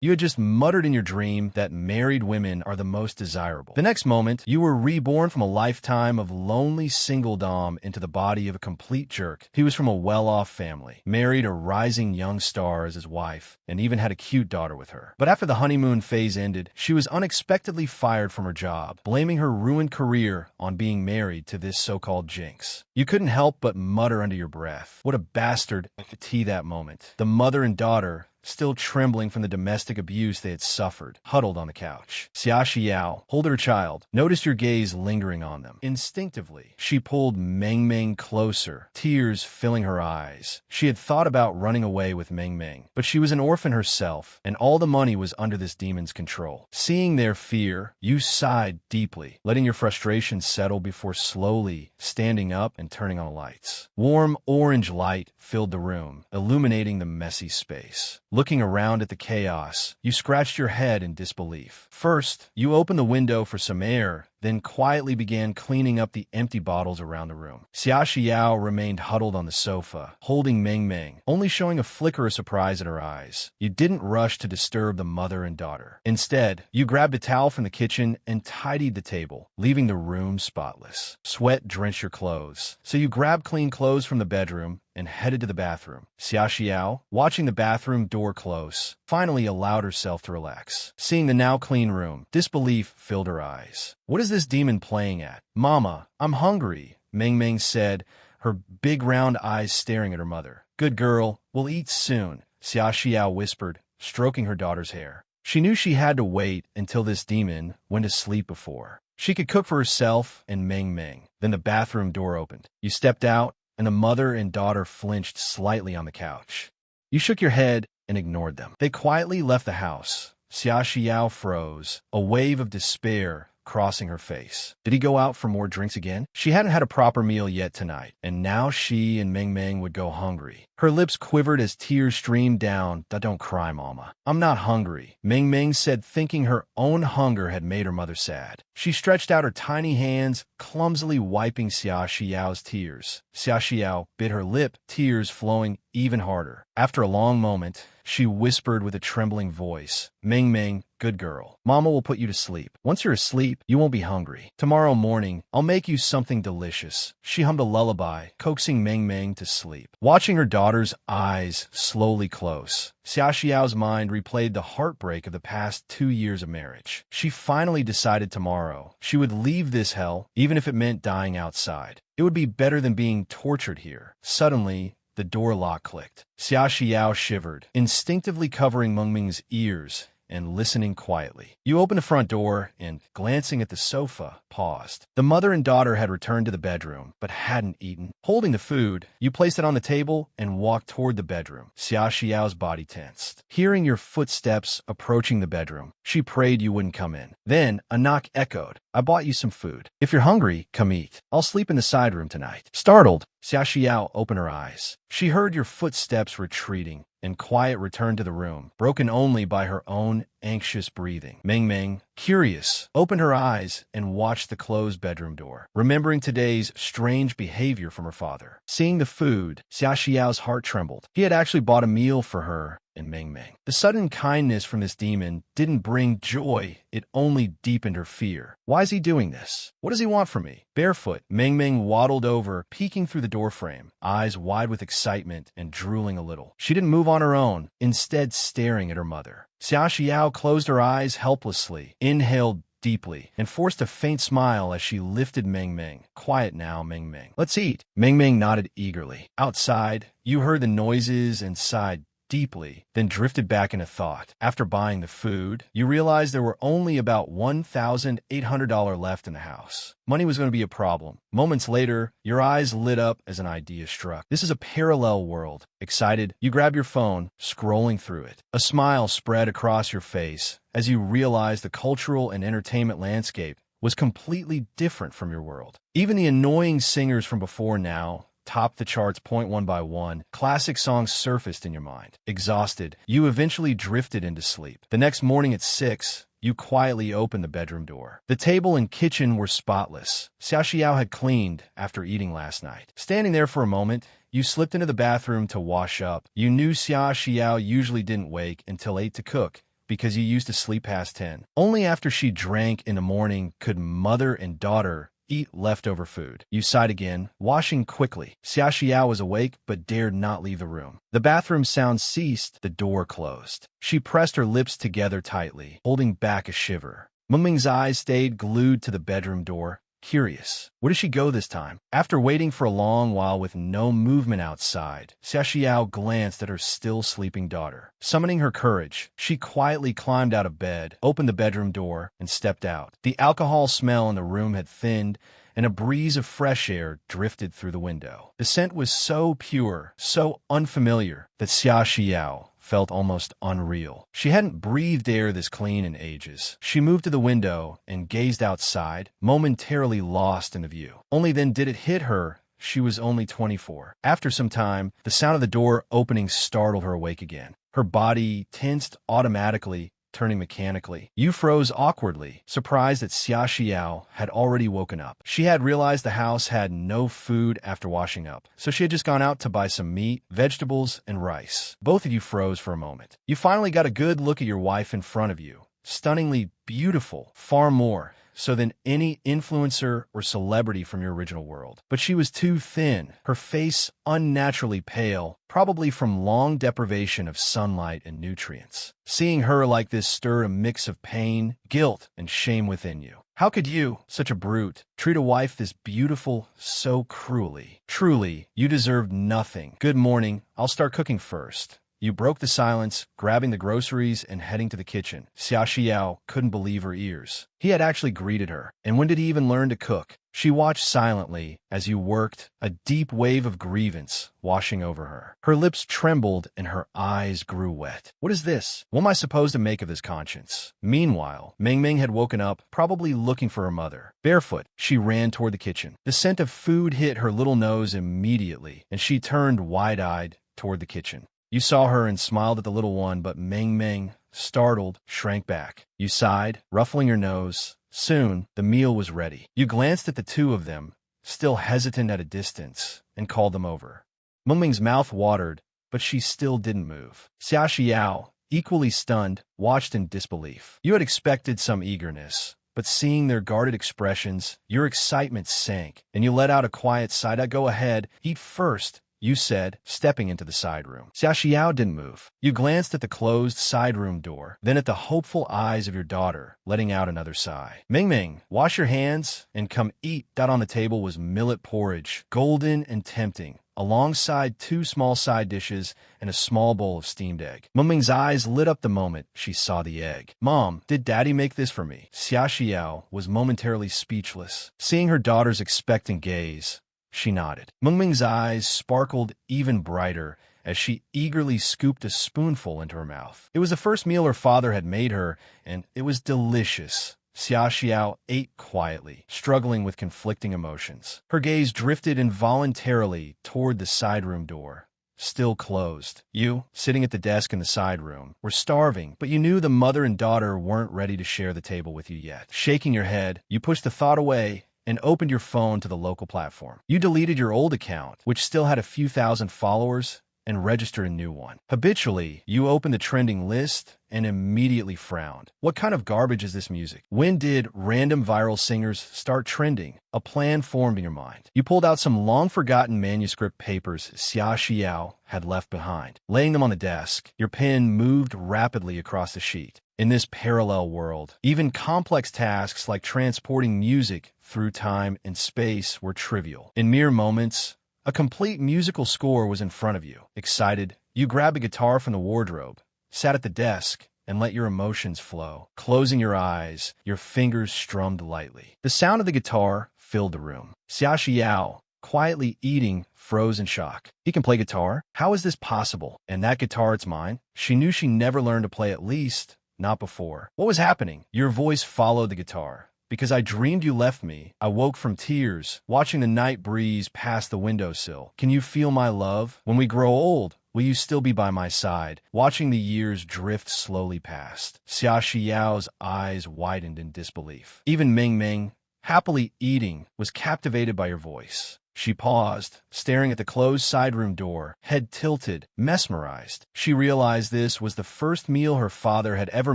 You had just muttered in your dream that married women are the most desirable. The next moment, you were reborn from a lifetime of lonely single dom into the body of a complete jerk. He was from a well-off family, married a rising young star as his wife, and even had a cute daughter with her. But after the honeymoon phase ended, she was unexpectedly fired from her job, blaming her ruined career on being married to this so-called jinx. You couldn't help but mutter under your breath, "What a bastard," to that moment. The mother and daughter, still trembling from the domestic abuse they had suffered, huddled on the couch. Xia Xiao, holding her child, noticed your gaze lingering on them. Instinctively, she pulled Meng Meng closer, tears filling her eyes. She had thought about running away with Meng Meng, but she was an orphan herself, and all the money was under this demon's control. Seeing their fear, you sighed deeply, letting your frustration settle before slowly standing up and turning on the lights. Warm orange light filled the room, illuminating the messy space. Looking around at the chaos, you scratched your head in disbelief. First, you opened the window for some air, then quietly began cleaning up the empty bottles around the room. Xia Xiao remained huddled on the sofa, holding Meng Meng, only showing a flicker of surprise in her eyes. You didn't rush to disturb the mother and daughter. Instead, you grabbed a towel from the kitchen and tidied the table, leaving the room spotless. Sweat drenched your clothes, so you grabbed clean clothes from the bedroom and headed to the bathroom. Xia Xiao, watching the bathroom door close, finally allowed herself to relax. Seeing the now clean room, disbelief filled her eyes. "What is this demon playing at?" "Mama, I'm hungry," Meng Meng said, her big round eyes staring at her mother. "Good girl, we'll eat soon," Xia Xiao whispered, stroking her daughter's hair. She knew she had to wait until this demon went to sleep before she could cook for herself and Meng Meng. Then the bathroom door opened. You stepped out, and the mother and daughter flinched slightly on the couch. You shook your head and ignored them. They quietly left the house. Xia Xiao froze, a wave of despair crossing her face. Did he go out for more drinks again? She hadn't had a proper meal yet tonight, and now she and Meng Meng would go hungry. Her lips quivered as tears streamed down. "Don't cry, Mama. I'm not hungry," Meng Meng said, thinking her own hunger had made her mother sad. She stretched out her tiny hands, clumsily wiping Xia Xiao's tears. Xia Xiao bit her lip, tears flowing even harder. After a long moment, she whispered with a trembling voice, "Meng Meng, good girl. Mama will put you to sleep. Once you're asleep, you won't be hungry. Tomorrow morning, I'll make you something delicious." She hummed a lullaby, coaxing Meng Meng to sleep. Watching her daughter's eyes slowly close, Xia Xiao's mind replayed the heartbreak of the past 2 years of marriage. She finally decided tomorrow she would leave this hell, even if it meant dying outside. It would be better than being tortured here. Suddenly, the door lock clicked. Xia Xiao shivered, instinctively covering Meng Meng's ears and listening quietly. You opened the front door and, glancing at the sofa, paused. The mother and daughter had returned to the bedroom, but hadn't eaten. Holding the food, you placed it on the table and walked toward the bedroom. Xia Xiao's body tensed. Hearing your footsteps approaching the bedroom, she prayed you wouldn't come in. Then, a knock echoed. "I bought you some food. If you're hungry, come eat. I'll sleep in the side room tonight." Startled, Xia Xiao opened her eyes. She heard your footsteps retreating, and quiet returned to the room, broken only by her own anxious breathing. Meng Meng, curious, opened her eyes and watched the closed bedroom door, remembering today's strange behavior from her father. Seeing the food, Xia Xiao's heart trembled. He had actually bought a meal for her and Meng Meng. The sudden kindness from this demon didn't bring joy, it only deepened her fear. Why is he doing this? What does he want from me? Barefoot, Meng Meng waddled over, peeking through the doorframe, eyes wide with excitement and drooling a little. She didn't move on her own, instead staring at her mother. Xia Xiao closed her eyes helplessly, inhaled deeply, and forced a faint smile as she lifted Meng Meng. "Quiet now, Meng Meng. Let's eat." Meng Meng nodded eagerly. Outside, you heard the noises and sighed deeply, then drifted back into thought. After buying the food, you realized there were only about $1,800 left in the house. Money was going to be a problem. Moments later, your eyes lit up as an idea struck. This is a parallel world. Excited, you grab your phone, scrolling through it. A smile spread across your face as you realized the cultural and entertainment landscape was completely different from your world. Even the annoying singers from before now topped the charts one by one. Classic songs surfaced in your mind. Exhausted, you eventually drifted into sleep. The next morning at 6, you quietly opened the bedroom door. The table and kitchen were spotless. Xia Xiao had cleaned after eating last night. Standing there for a moment, you slipped into the bathroom to wash up. You knew Xia Xiao usually didn't wake until 8 to cook, because you used to sleep past 10. Only after she drank in the morning could mother and daughter eat leftover food. You sighed again, washing quickly. Xia Xiao was awake but dared not leave the room. The bathroom sound ceased, the door closed. She pressed her lips together tightly, holding back a shiver. Mengming's eyes stayed glued to the bedroom door, curious. Where did she go this time? After waiting for a long while with no movement outside, Xia Xiao glanced at her still sleeping daughter. Summoning her courage, she quietly climbed out of bed, opened the bedroom door, and stepped out. The alcohol smell in the room had thinned, and a breeze of fresh air drifted through the window. The scent was so pure, so unfamiliar, that Xia Xiao felt almost unreal. She hadn't breathed air this clean in ages. She moved to the window and gazed outside, momentarily lost in the view. Only then did it hit her she was only 24. After some time, the sound of the door opening startled her awake again. Her body tensed automatically, turning mechanically. You froze awkwardly, surprised that Xia Xiao had already woken up. She had realized the house had no food after washing up, so she had just gone out to buy some meat, vegetables, and rice. Both of you froze for a moment. You finally got a good look at your wife in front of you. Stunningly beautiful, far more so than any influencer or celebrity from your original world. But she was too thin, her face unnaturally pale, probably from long deprivation of sunlight and nutrients. Seeing her like this stirred a mix of pain, guilt, and shame within you. How could you, such a brute, treat a wife this beautiful so cruelly? Truly, you deserved nothing. Good morning, I'll start cooking first. You broke the silence, grabbing the groceries and heading to the kitchen. Xia Xiao couldn't believe her ears. He had actually greeted her. And when did he even learn to cook? She watched silently as you worked, a deep wave of grievance washing over her. Her lips trembled and her eyes grew wet. What is this? What am I supposed to make of this conscience? Meanwhile, Mengming had woken up, probably looking for her mother. Barefoot, she ran toward the kitchen. The scent of food hit her little nose immediately, and she turned wide-eyed toward the kitchen. You saw her and smiled at the little one, but Mengming, startled, shrank back. You sighed, ruffling your nose. Soon, the meal was ready. You glanced at the two of them, still hesitant at a distance, and called them over. Mengming's mouth watered, but she still didn't move. Xia Xiao, equally stunned, watched in disbelief. You had expected some eagerness, but seeing their guarded expressions, your excitement sank, and you let out a quiet sigh. Go ahead, eat first, you said, stepping into the side room. Xia Xiao didn't move. You glanced at the closed side room door, then at the hopeful eyes of your daughter, letting out another sigh. Mengming, wash your hands and come eat. On the table was millet porridge, golden and tempting, alongside 2 small side dishes and a small bowl of steamed egg. Mengming's eyes lit up the moment she saw the egg. Mom, did Daddy make this for me? Xia Xiao was momentarily speechless. Seeing her daughter's expectant gaze, she nodded. Mengming's eyes sparkled even brighter as she eagerly scooped a spoonful into her mouth. It was the first meal her father had made her, and it was delicious. Xia Xiao ate quietly, struggling with conflicting emotions. Her gaze drifted involuntarily toward the side room door, still closed. You, sitting at the desk in the side room, were starving, but you knew the mother and daughter weren't ready to share the table with you yet. Shaking your head, you pushed the thought away and opened your phone to the local platform. You deleted your old account, which still had a few thousand followers, and registered a new one. Habitually, you opened the trending list and immediately frowned. What kind of garbage is this music? When did random viral singers start trending? A plan formed in your mind. You pulled out some long-forgotten manuscript papers Xia Xiao had left behind. Laying them on the desk, your pen moved rapidly across the sheet. In this parallel world, even complex tasks like transporting music through time and space were trivial. In mere moments, a complete musical score was in front of you. Excited, you grabbed a guitar from the wardrobe, sat at the desk, and let your emotions flow. Closing your eyes, your fingers strummed lightly. The sound of the guitar filled the room. Xia Xiao, quietly eating, froze in shock. He can play guitar? How is this possible? And that guitar, it's mine? She knew she never learned to play, at least not before. What was happening? Your voice followed the guitar. Because I dreamed you left me, I woke from tears, watching the night breeze pass the windowsill. Can you feel my love? When we grow old, will you still be by my side, watching the years drift slowly past? Xia Xiao's eyes widened in disbelief. Even Mengming, happily eating, was captivated by your voice. She paused, staring at the closed side room door, head tilted, mesmerized. She realized this was the first meal her father had ever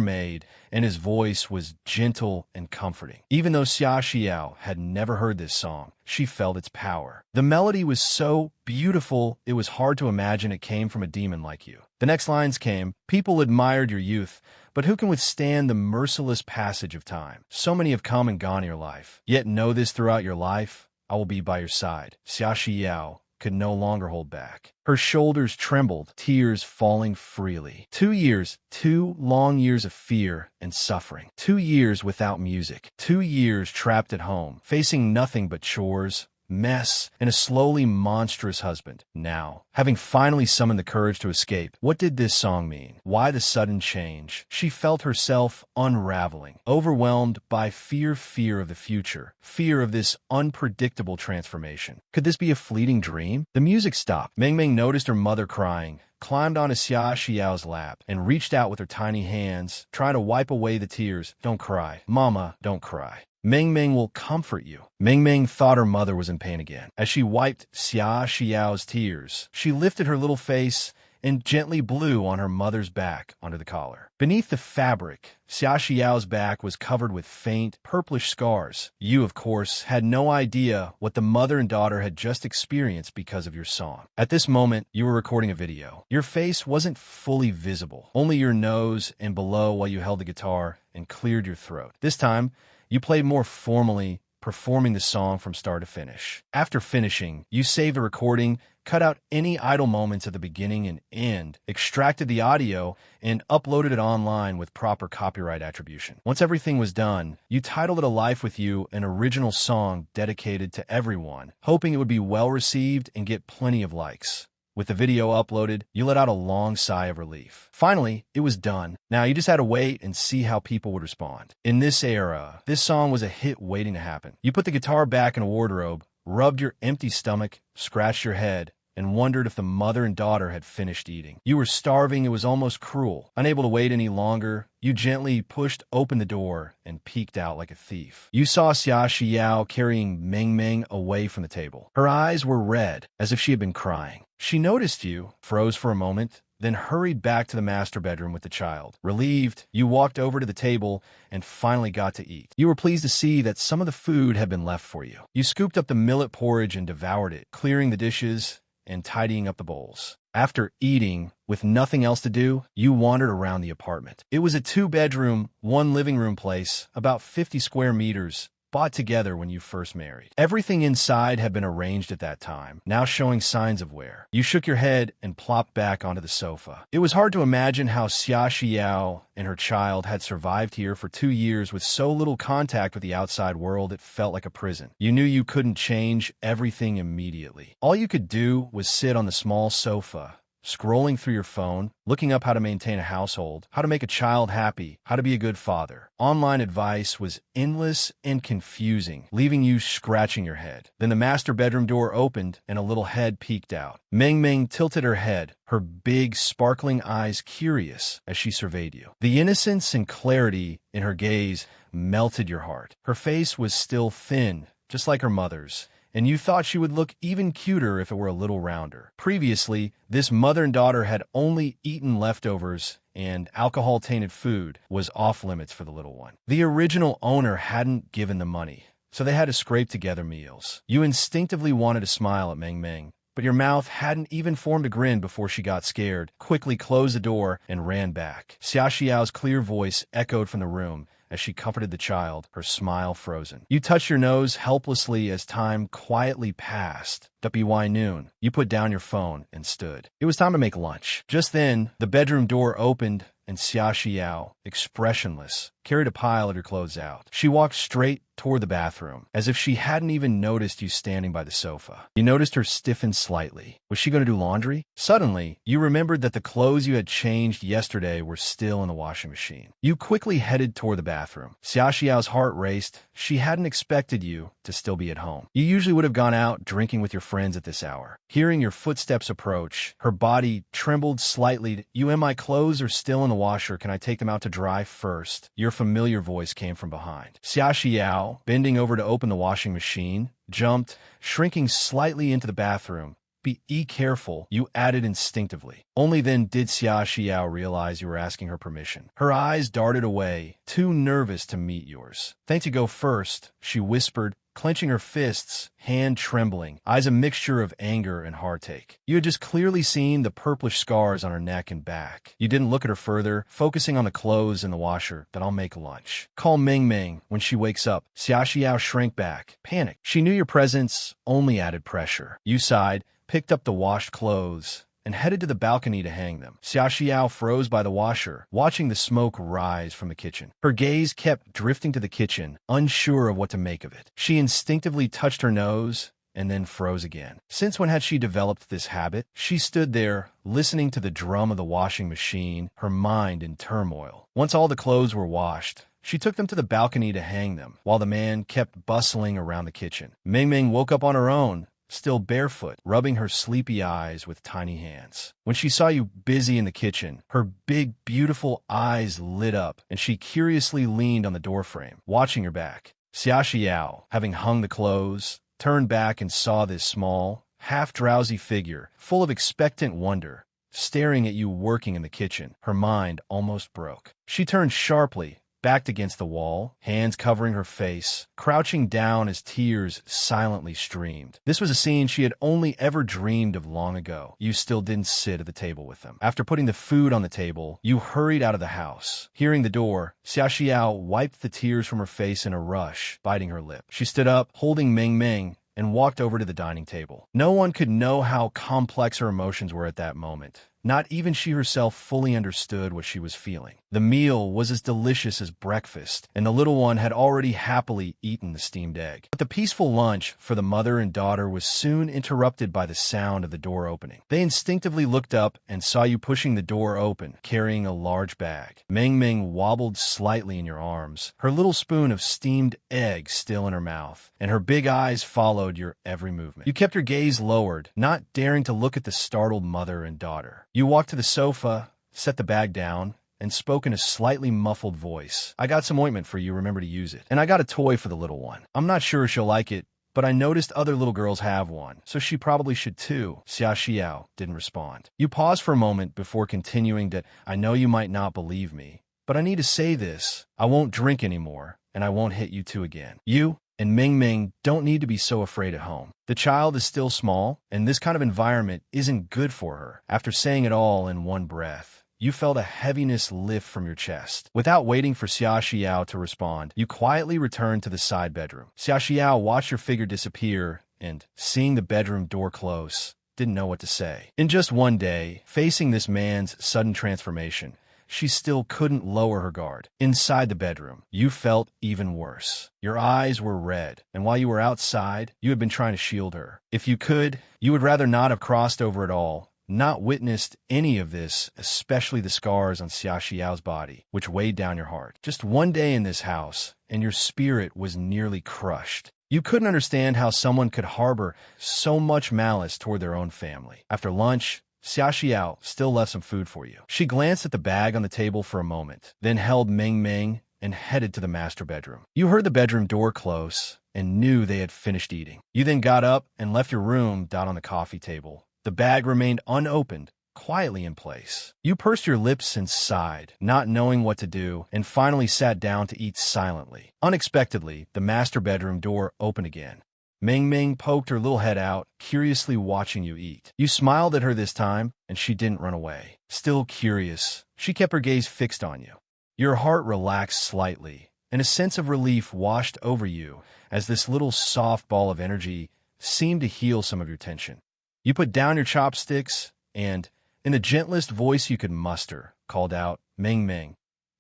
made, and his voice was gentle and comforting. Even though Xia Xiao had never heard this song, she felt its power. The melody was so beautiful, it was hard to imagine it came from a demon like you. The next lines came, "People admired your youth, but who can withstand the merciless passage of time? So many have come and gone in your life. Yet know this throughout your life, I will be by your side." Xia Xiao could no longer hold back. Her shoulders trembled, tears falling freely. 2 years, 2 long years of fear and suffering. 2 years without music. 2 years trapped at home, facing nothing but chores, mess, and a slowly monstrous husband. Now, having finally summoned the courage to escape, what did this song mean? Why the sudden change? She felt herself unraveling, overwhelmed by fear of the future, fear of this unpredictable transformation. Could this be a fleeting dream? The music stopped. Meng Meng noticed her mother crying, climbed onto Xia Xiao's lap, and reached out with her tiny hands, trying to wipe away the tears. "Don't cry. Mama, don't cry. Meng Meng will comfort you." Meng Meng thought her mother was in pain again. As she wiped Xia Xiao's tears, she lifted her little face and gently blew on her mother's back under the collar. Beneath the fabric, Xia Xiao's back was covered with faint, purplish scars. You, of course, had no idea what the mother and daughter had just experienced because of your song. At this moment, you were recording a video. Your face wasn't fully visible, only your nose and below while you held the guitar and cleared your throat. This time, you played more formally, performing the song from start to finish. After finishing, you saved the recording, cut out any idle moments at the beginning and end, extracted the audio, and uploaded it online with proper copyright attribution. Once everything was done, you titled it A Life With You, an original song dedicated to everyone, hoping it would be well received and get plenty of likes. With the video uploaded, you let out a long sigh of relief. Finally, it was done. Now you just had to wait and see how people would respond. In this era, this song was a hit waiting to happen. You put the guitar back in a wardrobe, rubbed your empty stomach, scratched your head, and wondered if the mother and daughter had finished eating. You were starving, it was almost cruel. Unable to wait any longer, you gently pushed open the door and peeked out like a thief. You saw Xia Xiao carrying Meng Meng away from the table. Her eyes were red, as if she had been crying. She noticed you, froze for a moment, then hurried back to the master bedroom with the child. Relieved, you walked over to the table and finally got to eat. You were pleased to see that some of the food had been left for you. You scooped up the millet porridge and devoured it, clearing the dishes and tidying up the bowls. After eating, with nothing else to do, you wandered around the apartment. It was a 2-bedroom, 1 living room place, about 50 square meters, bought together when you first married. Everything inside had been arranged at that time, now showing signs of wear. You shook your head and plopped back onto the sofa. It was hard to imagine how Xia Xiao and her child had survived here for 2 years with so little contact with the outside world it felt like a prison. You knew you couldn't change everything immediately. All you could do was sit on the small sofa, scrolling through your phone, looking up how to maintain a household, how to make a child happy, how to be a good father. Online advice was endless and confusing, leaving you scratching your head. Then the master bedroom door opened and a little head peeked out. Meng Meng tilted her head, her big, sparkling eyes curious as she surveyed you. The innocence and clarity in her gaze melted your heart. Her face was still thin, just like her mother's, and you thought she would look even cuter if it were a little rounder. Previously, this mother and daughter had only eaten leftovers, and alcohol-tainted food was off-limits for the little one. The original owner hadn't given the money, so they had to scrape together meals. You instinctively wanted to smile at Meng Meng, but your mouth hadn't even formed a grin before she got scared, quickly closed the door, and ran back. Xia Xiao's clear voice echoed from the room as she comforted the child, her smile frozen. You touched your nose helplessly as time quietly passed. WY noon. You put down your phone and stood. It was time to make lunch. Just then, the bedroom door opened and Xia Xiao, expressionless, carried a pile of your clothes out. She walked straight toward the bathroom, as if she hadn't even noticed you standing by the sofa. You noticed her stiffen slightly. Was she going to do laundry? Suddenly, you remembered that the clothes you had changed yesterday were still in the washing machine. You quickly headed toward the bathroom. Xia Xiao's heart raced. She hadn't expected you to still be at home. You usually would have gone out drinking with your friends at this hour. Hearing your footsteps approach, her body trembled slightly. "You and my clothes are still in the washer. Can I take them out to dry first?" Your familiar voice came from behind. Xia Xiao, bending over to open the washing machine, jumped, shrinking slightly into the bathroom. Be careful, you added instinctively. Only then did Xia Xiao realize you were asking her permission. Her eyes darted away, too nervous to meet yours. Thanks, you go first, she whispered, clenching her fists, hand trembling, eyes a mixture of anger and heartache. You had just clearly seen the purplish scars on her neck and back. You didn't look at her further, focusing on the clothes in the washer. That I'll make lunch. Call Ming Ming when she wakes up. Xia Xiao shrank back, panicked. She knew your presence only added pressure. You sighed, picked up the washed clothes, and headed to the balcony to hang them. Xia Xiao froze by the washer, watching the smoke rise from the kitchen. Her gaze kept drifting to the kitchen, unsure of what to make of it. She instinctively touched her nose and then froze again. Since when had she developed this habit? She stood there, listening to the drum of the washing machine, her mind in turmoil. Once all the clothes were washed, she took them to the balcony to hang them, while the man kept bustling around the kitchen. Ming Ming woke up on her own, still barefoot, rubbing her sleepy eyes with tiny hands. When she saw you busy in the kitchen, her big, beautiful eyes lit up, and she curiously leaned on the doorframe, watching your back. Xia Xiao, having hung the clothes, turned back and saw this small, half-drowsy figure, full of expectant wonder, staring at you working in the kitchen. Her mind almost broke. She turned sharply, backed against the wall, hands covering her face, crouching down as tears silently streamed. This was a scene she had only ever dreamed of long ago. You still didn't sit at the table with them. After putting the food on the table, you hurried out of the house. Hearing the door, Xia Xiao wiped the tears from her face in a rush, biting her lip. She stood up, holding Ming Ming, and walked over to the dining table. No one could know how complex her emotions were at that moment. Not even she herself fully understood what she was feeling. The meal was as delicious as breakfast, and the little one had already happily eaten the steamed egg. But the peaceful lunch for the mother and daughter was soon interrupted by the sound of the door opening. They instinctively looked up and saw you pushing the door open, carrying a large bag. Ming Ming wobbled slightly in your arms, her little spoon of steamed egg still in her mouth, and her big eyes followed your every movement. You kept your gaze lowered, not daring to look at the startled mother and daughter. You walked to the sofa, set the bag down, and spoke in a slightly muffled voice. I got some ointment for you, remember to use it. And I got a toy for the little one. I'm not sure she'll like it, but I noticed other little girls have one, so she probably should too. Xia Xiao didn't respond. You paused for a moment before continuing to, I know you might not believe me, but I need to say this. I won't drink anymore, and I won't hit you two again. You and Ming Ming don't need to be so afraid at home. The child is still small, and this kind of environment isn't good for her. After saying it all in one breath, you felt a heaviness lift from your chest. Without waiting for Xia Xiao to respond, you quietly returned to the side bedroom. Xia Xiao watched your figure disappear, and, seeing the bedroom door close, didn't know what to say. In just one day, facing this man's sudden transformation, she still couldn't lower her guard. Inside the bedroom, you felt even worse. Your eyes were red, and while you were outside, you had been trying to shield her. If you could, you would rather not have crossed over at all, not witnessed any of this, especially the scars on Xia Xiao's body, which weighed down your heart. Just one day in this house, and your spirit was nearly crushed. You couldn't understand how someone could harbor so much malice toward their own family. After lunch, Xia Xiao still left some food for you. She glanced at the bag on the table for a moment, then held Ming Ming and headed to the master bedroom. You heard the bedroom door close and knew they had finished eating. You then got up and left your room down on the coffee table. The bag remained unopened, quietly in place. You pursed your lips and sighed, not knowing what to do, and finally sat down to eat silently. Unexpectedly, the master bedroom door opened again. Ming Ming poked her little head out, curiously watching you eat. You smiled at her this time, and she didn't run away. Still curious, she kept her gaze fixed on you. Your heart relaxed slightly, and a sense of relief washed over you as this little soft ball of energy seemed to heal some of your tension. You put down your chopsticks and, in the gentlest voice you could muster, called out, Ming Ming.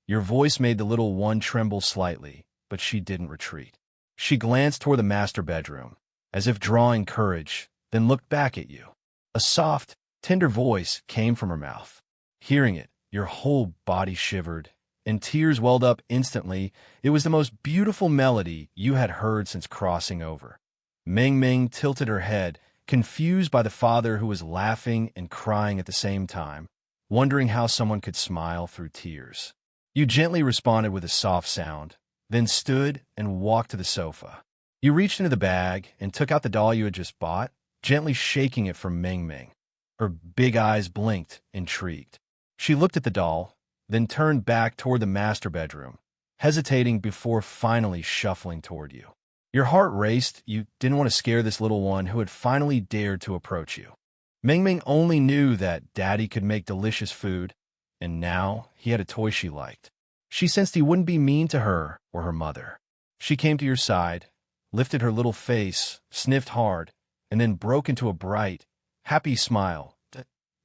Your voice made the little one tremble slightly, but she didn't retreat. She glanced toward the master bedroom, as if drawing courage, then looked back at you. A soft, tender voice came from her mouth. Hearing it, your whole body shivered, and tears welled up instantly. It was the most beautiful melody you had heard since crossing over. Ming Ming tilted her head, confused by the father who was laughing and crying at the same time, wondering how someone could smile through tears. You gently responded with a soft sound, then stood and walked to the sofa. You reached into the bag and took out the doll you had just bought, gently shaking it for Ming Ming. Her big eyes blinked, intrigued. She looked at the doll, then turned back toward the master bedroom, hesitating before finally shuffling toward you. Your heart raced. You didn't want to scare this little one who had finally dared to approach you. Ming Ming only knew that Daddy could make delicious food, and now he had a toy she liked. She sensed he wouldn't be mean to her or her mother. She came to your side, lifted her little face, sniffed hard, and then broke into a bright, happy smile.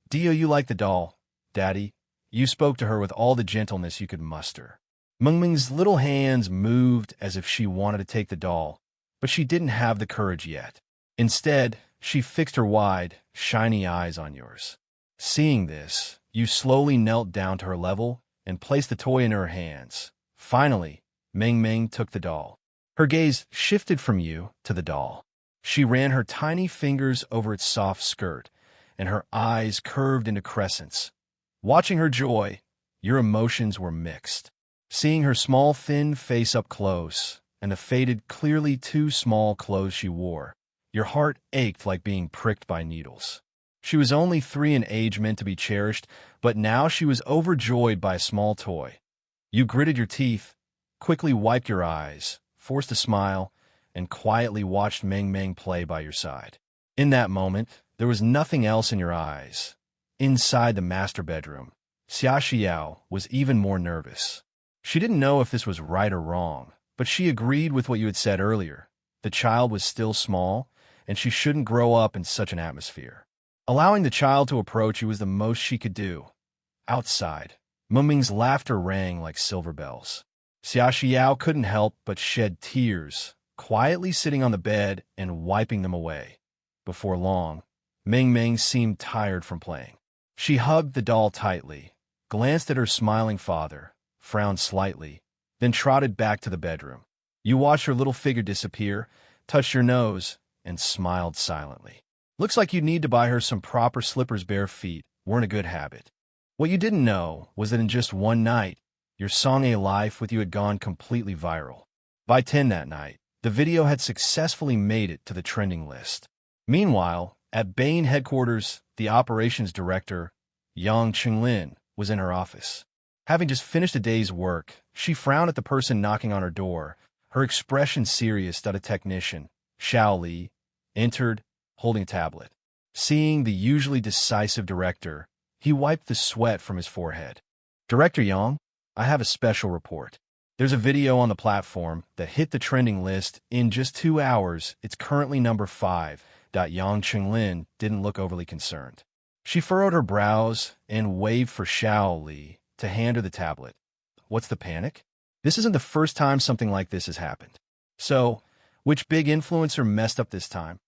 Do you like the doll, Daddy? You spoke to her with all the gentleness you could muster. Ming Ming's little hands moved as if she wanted to take the doll, but she didn't have the courage yet. Instead, she fixed her wide, shiny eyes on yours. Seeing this, you slowly knelt down to her level and placed the toy in her hands. Finally, Ming Ming took the doll. Her gaze shifted from you to the doll. She ran her tiny fingers over its soft skirt, and her eyes curved into crescents. Watching her joy, your emotions were mixed. Seeing her small, thin face up close, and the faded, clearly too small clothes she wore, your heart ached like being pricked by needles. She was only 3 in age, meant to be cherished, but now she was overjoyed by a small toy. You gritted your teeth, quickly wiped your eyes, forced a smile, and quietly watched Ming Ming play by your side. In that moment, there was nothing else in your eyes. Inside the master bedroom, Xia Xiao was even more nervous. She didn't know if this was right or wrong, but she agreed with what you had said earlier. The child was still small, and she shouldn't grow up in such an atmosphere. Allowing the child to approach you was the most she could do. Outside, Ming Ming's laughter rang like silver bells. Xia Xiao couldn't help but shed tears, quietly sitting on the bed and wiping them away. Before long, Ming Ming seemed tired from playing. She hugged the doll tightly, glanced at her smiling father, frowned slightly, then trotted back to the bedroom. You watched her little figure disappear, touched your nose, and smiled silently. Looks like you'd need to buy her some proper slippers. Bare feet weren't a good habit. What you didn't know was that in just one night, your song A Life with You had gone completely viral. By 10 that night, the video had successfully made it to the trending list. Meanwhile, at Bain headquarters, the operations director, Yang Qinglin, was in her office. Having just finished a day's work, she frowned at the person knocking on her door, her expression serious. A technician, Xiao Li, entered, holding a tablet. Seeing the usually decisive director, he wiped the sweat from his forehead. Director Yang, I have a special report. There's a video on the platform that hit the trending list in just 2 hours. It's currently number 5. Yang Qinglin didn't look overly concerned. She furrowed her brows and waved for Xiao Li to hand her the tablet. What's the panic? This isn't the first time something like this has happened. So, which big influencer messed up this time?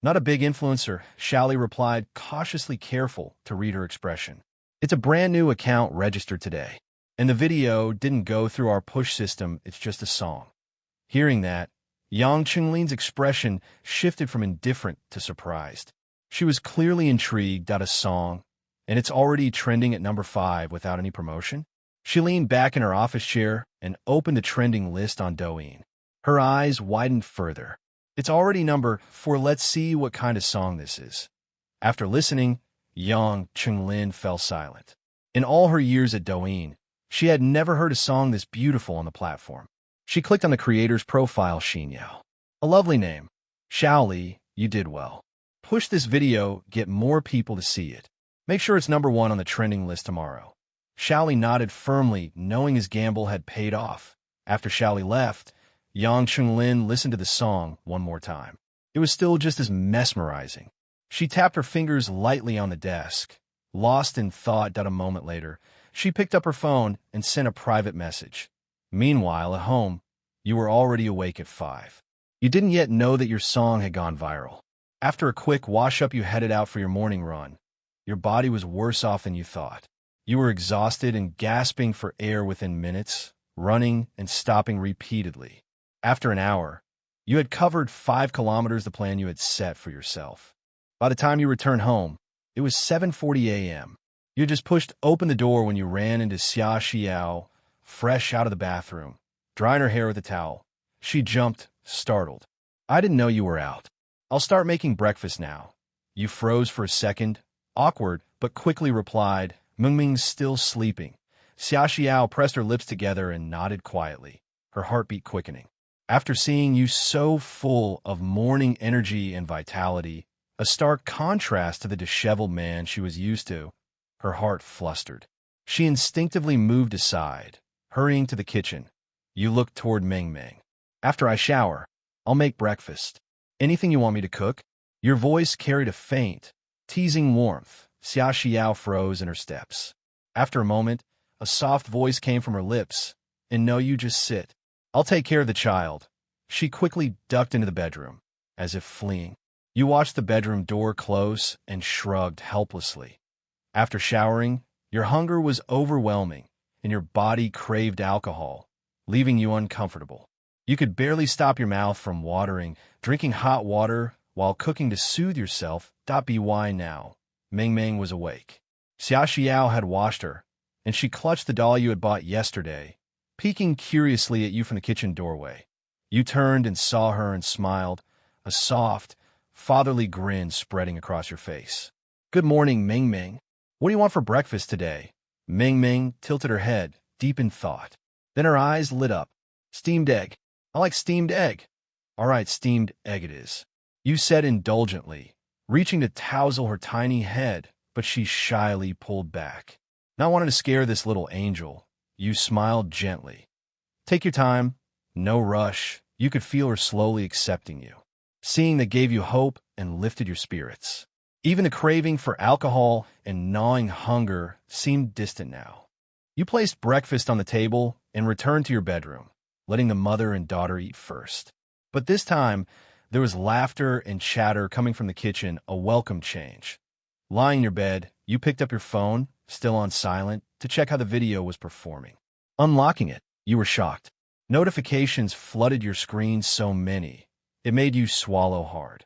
Not a big influencer, Xiao Li replied, cautiously careful to read her expression. It's a brand new account registered today, and the video didn't go through our push system. It's just a song. Hearing that, Yang Qinglin's expression shifted from indifferent to surprised. She was clearly intrigued. A song, and it's already trending at number 5 without any promotion? She leaned back in her office chair and opened the trending list on Douyin. Her eyes widened further. It's already number 4. Let's see what kind of song this is. After listening, Yang Qinglin fell silent. In all her years at Douyin, she had never heard a song this beautiful on the platform. She clicked on the creator's profile, Xinyao. A lovely name. Xiao Li, you did well. Push this video, get more people to see it. Make sure it's number 1 on the trending list tomorrow. Xiao Li nodded firmly, knowing his gamble had paid off. After Xiao Li left, Yang Qinglin listened to the song one more time. It was still just as mesmerizing. She tapped her fingers lightly on the desk. Lost in thought. A moment later, she picked up her phone and sent a private message. Meanwhile, at home, you were already awake at 5. You didn't yet know that your song had gone viral. After a quick wash-up, you headed out for your morning run. Your body was worse off than you thought. You were exhausted and gasping for air within minutes, running and stopping repeatedly. After an hour, you had covered 5 kilometers, the plan you had set for yourself. By the time you returned home, it was 7:40 a.m. You had just pushed open the door when you ran into Xia Xiao, fresh out of the bathroom, drying her hair with a towel. She jumped, startled. I didn't know you were out. I'll start making breakfast now. You froze for a second, awkward, but quickly replied, Mingming's still sleeping. Xiaoxiao pressed her lips together and nodded quietly, her heartbeat quickening. After seeing you so full of morning energy and vitality, a stark contrast to the disheveled man she was used to, her heart flustered. She instinctively moved aside, hurrying to the kitchen. You looked toward Mingming. After I shower, I'll make breakfast. Anything you want me to cook? Your voice carried a faint, teasing warmth. Xiaoxiao froze in her steps. After a moment, a soft voice came from her lips. And no, you just sit. I'll take care of the child. She quickly ducked into the bedroom, as if fleeing. You watched the bedroom door close and shrugged helplessly. After showering, your hunger was overwhelming, and your body craved alcohol, leaving you uncomfortable. You could barely stop your mouth from watering, drinking hot water while cooking to soothe yourself. By now, Mingming was awake. Xiaoxiao had washed her, and she clutched the doll you had bought yesterday, peeking curiously at you from the kitchen doorway. You turned and saw her and smiled, a soft, fatherly grin spreading across your face. Good morning, Mingming. What do you want for breakfast today? Mingming tilted her head, deep in thought. Then her eyes lit up. Steamed egg. I like steamed egg. All right, steamed egg it is. You said indulgently, reaching to tousle her tiny head, but she shyly pulled back. Not wanting to scare this little angel, you smiled gently. Take your time. No rush. You could feel her slowly accepting you. Seeing that gave you hope and lifted your spirits. Even the craving for alcohol and gnawing hunger seemed distant now. You placed breakfast on the table and returned to your bedroom, letting the mother and daughter eat first. But this time, there was laughter and chatter coming from the kitchen, a welcome change. Lying in your bed, you picked up your phone, still on silent, to check how the video was performing. Unlocking it, you were shocked. Notifications flooded your screen, so many, it made you swallow hard.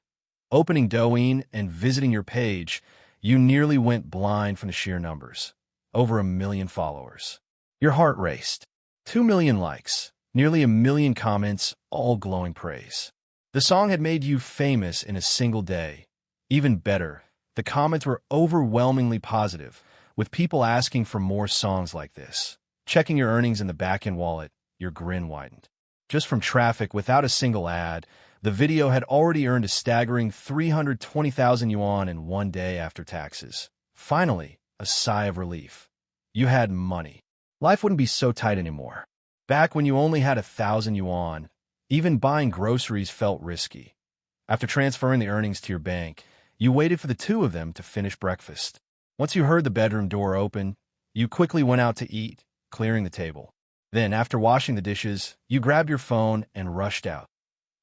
Opening Douyin and visiting your page, you nearly went blind from the sheer numbers. Over 1 million followers. Your heart raced. 2 million likes, nearly 1 million comments, all glowing praise. The song had made you famous in a single day. Even better, the comments were overwhelmingly positive, with people asking for more songs like this. Checking your earnings in the back-end wallet, your grin widened. Just from traffic without a single ad, the video had already earned a staggering 320,000 yuan in one day after taxes. Finally, a sigh of relief. You had money. Life wouldn't be so tight anymore. Back when you only had 1,000 yuan, even buying groceries felt risky. After transferring the earnings to your bank, you waited for the two of them to finish breakfast. Once you heard the bedroom door open, you quickly went out to eat, clearing the table. Then, after washing the dishes, you grabbed your phone and rushed out.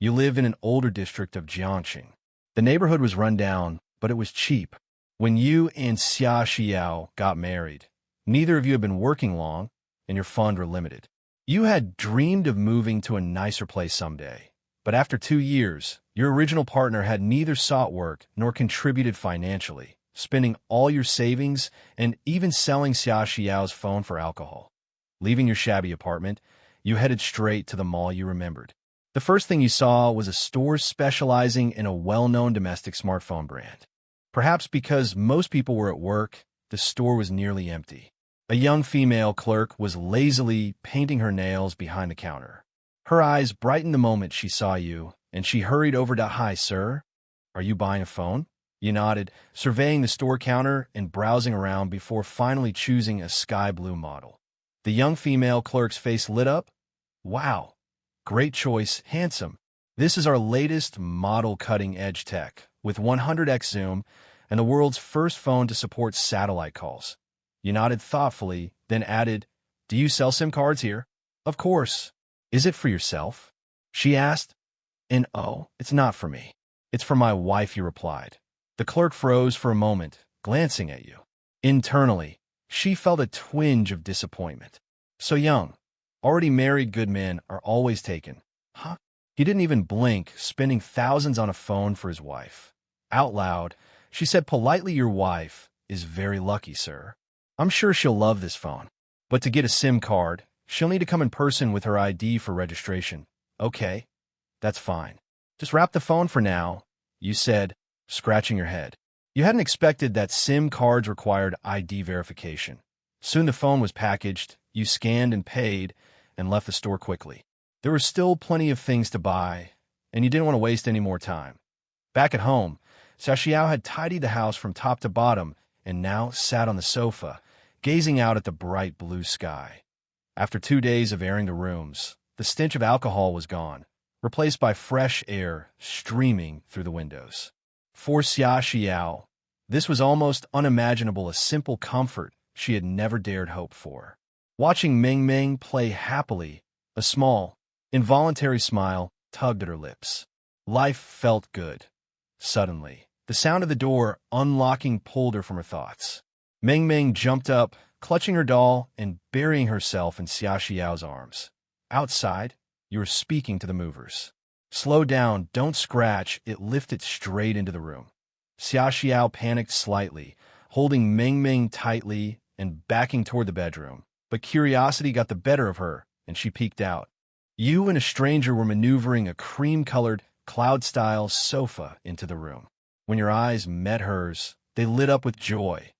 You live in an older district of Jiangxing. The neighborhood was run down, but it was cheap. When you and Xia Xiao got married, neither of you had been working long, and your funds were limited. You had dreamed of moving to a nicer place someday, but after 2 years, your original partner had neither sought work nor contributed financially, spending all your savings and even selling Xia Xiao's phone for alcohol. Leaving your shabby apartment, you headed straight to the mall you remembered. The first thing you saw was a store specializing in a well-known domestic smartphone brand. Perhaps because most people were at work, the store was nearly empty. A young female clerk was lazily painting her nails behind the counter. Her eyes brightened the moment she saw you, and she hurried over to, Hi, sir. Are you buying a phone? You nodded, surveying the store counter and browsing around before finally choosing a sky blue model. The young female clerk's face lit up. Wow. Great choice, handsome. This is our latest model cutting-edge tech, with 100x zoom and the world's first phone to support satellite calls. You nodded thoughtfully, then added, Do you sell SIM cards here? Of course. Is it for yourself? She asked. And oh, it's not for me. It's for my wife, you replied. The clerk froze for a moment, glancing at you. Internally, she felt a twinge of disappointment. So young. Already married good men are always taken. Huh? He didn't even blink, spending thousands on a phone for his wife. Out loud, she said politely, Your wife is very lucky, sir. I'm sure she'll love this phone. But to get a SIM card, she'll need to come in person with her ID for registration. Okay, that's fine. Just wrap the phone for now, you said, scratching your head. You hadn't expected that SIM cards required ID verification. Soon the phone was packaged, you scanned and paid, and left the store quickly. There were still plenty of things to buy, and you didn't want to waste any more time. Back at home, Xiaoxiao had tidied the house from top to bottom and now sat on the sofa, gazing out at the bright blue sky. After 2 days of airing the rooms, the stench of alcohol was gone, replaced by fresh air streaming through the windows. For Xiaoxiao, this was almost unimaginable, a simple comfort she had never dared hope for. Watching Meng Meng play happily, a small, involuntary smile tugged at her lips. Life felt good. Suddenly, the sound of the door unlocking pulled her from her thoughts. Meng Meng jumped up, clutching her doll and burying herself in Xiaoxiao's arms. Outside, you were speaking to the movers. Slow down, don't scratch, it lifted straight into the room. Xiaoxiao panicked slightly, holding Meng Meng tightly and backing toward the bedroom. But curiosity got the better of her, and she peeked out. You and a stranger were maneuvering a cream-colored, cloud-style sofa into the room. When your eyes met hers, they lit up with joy.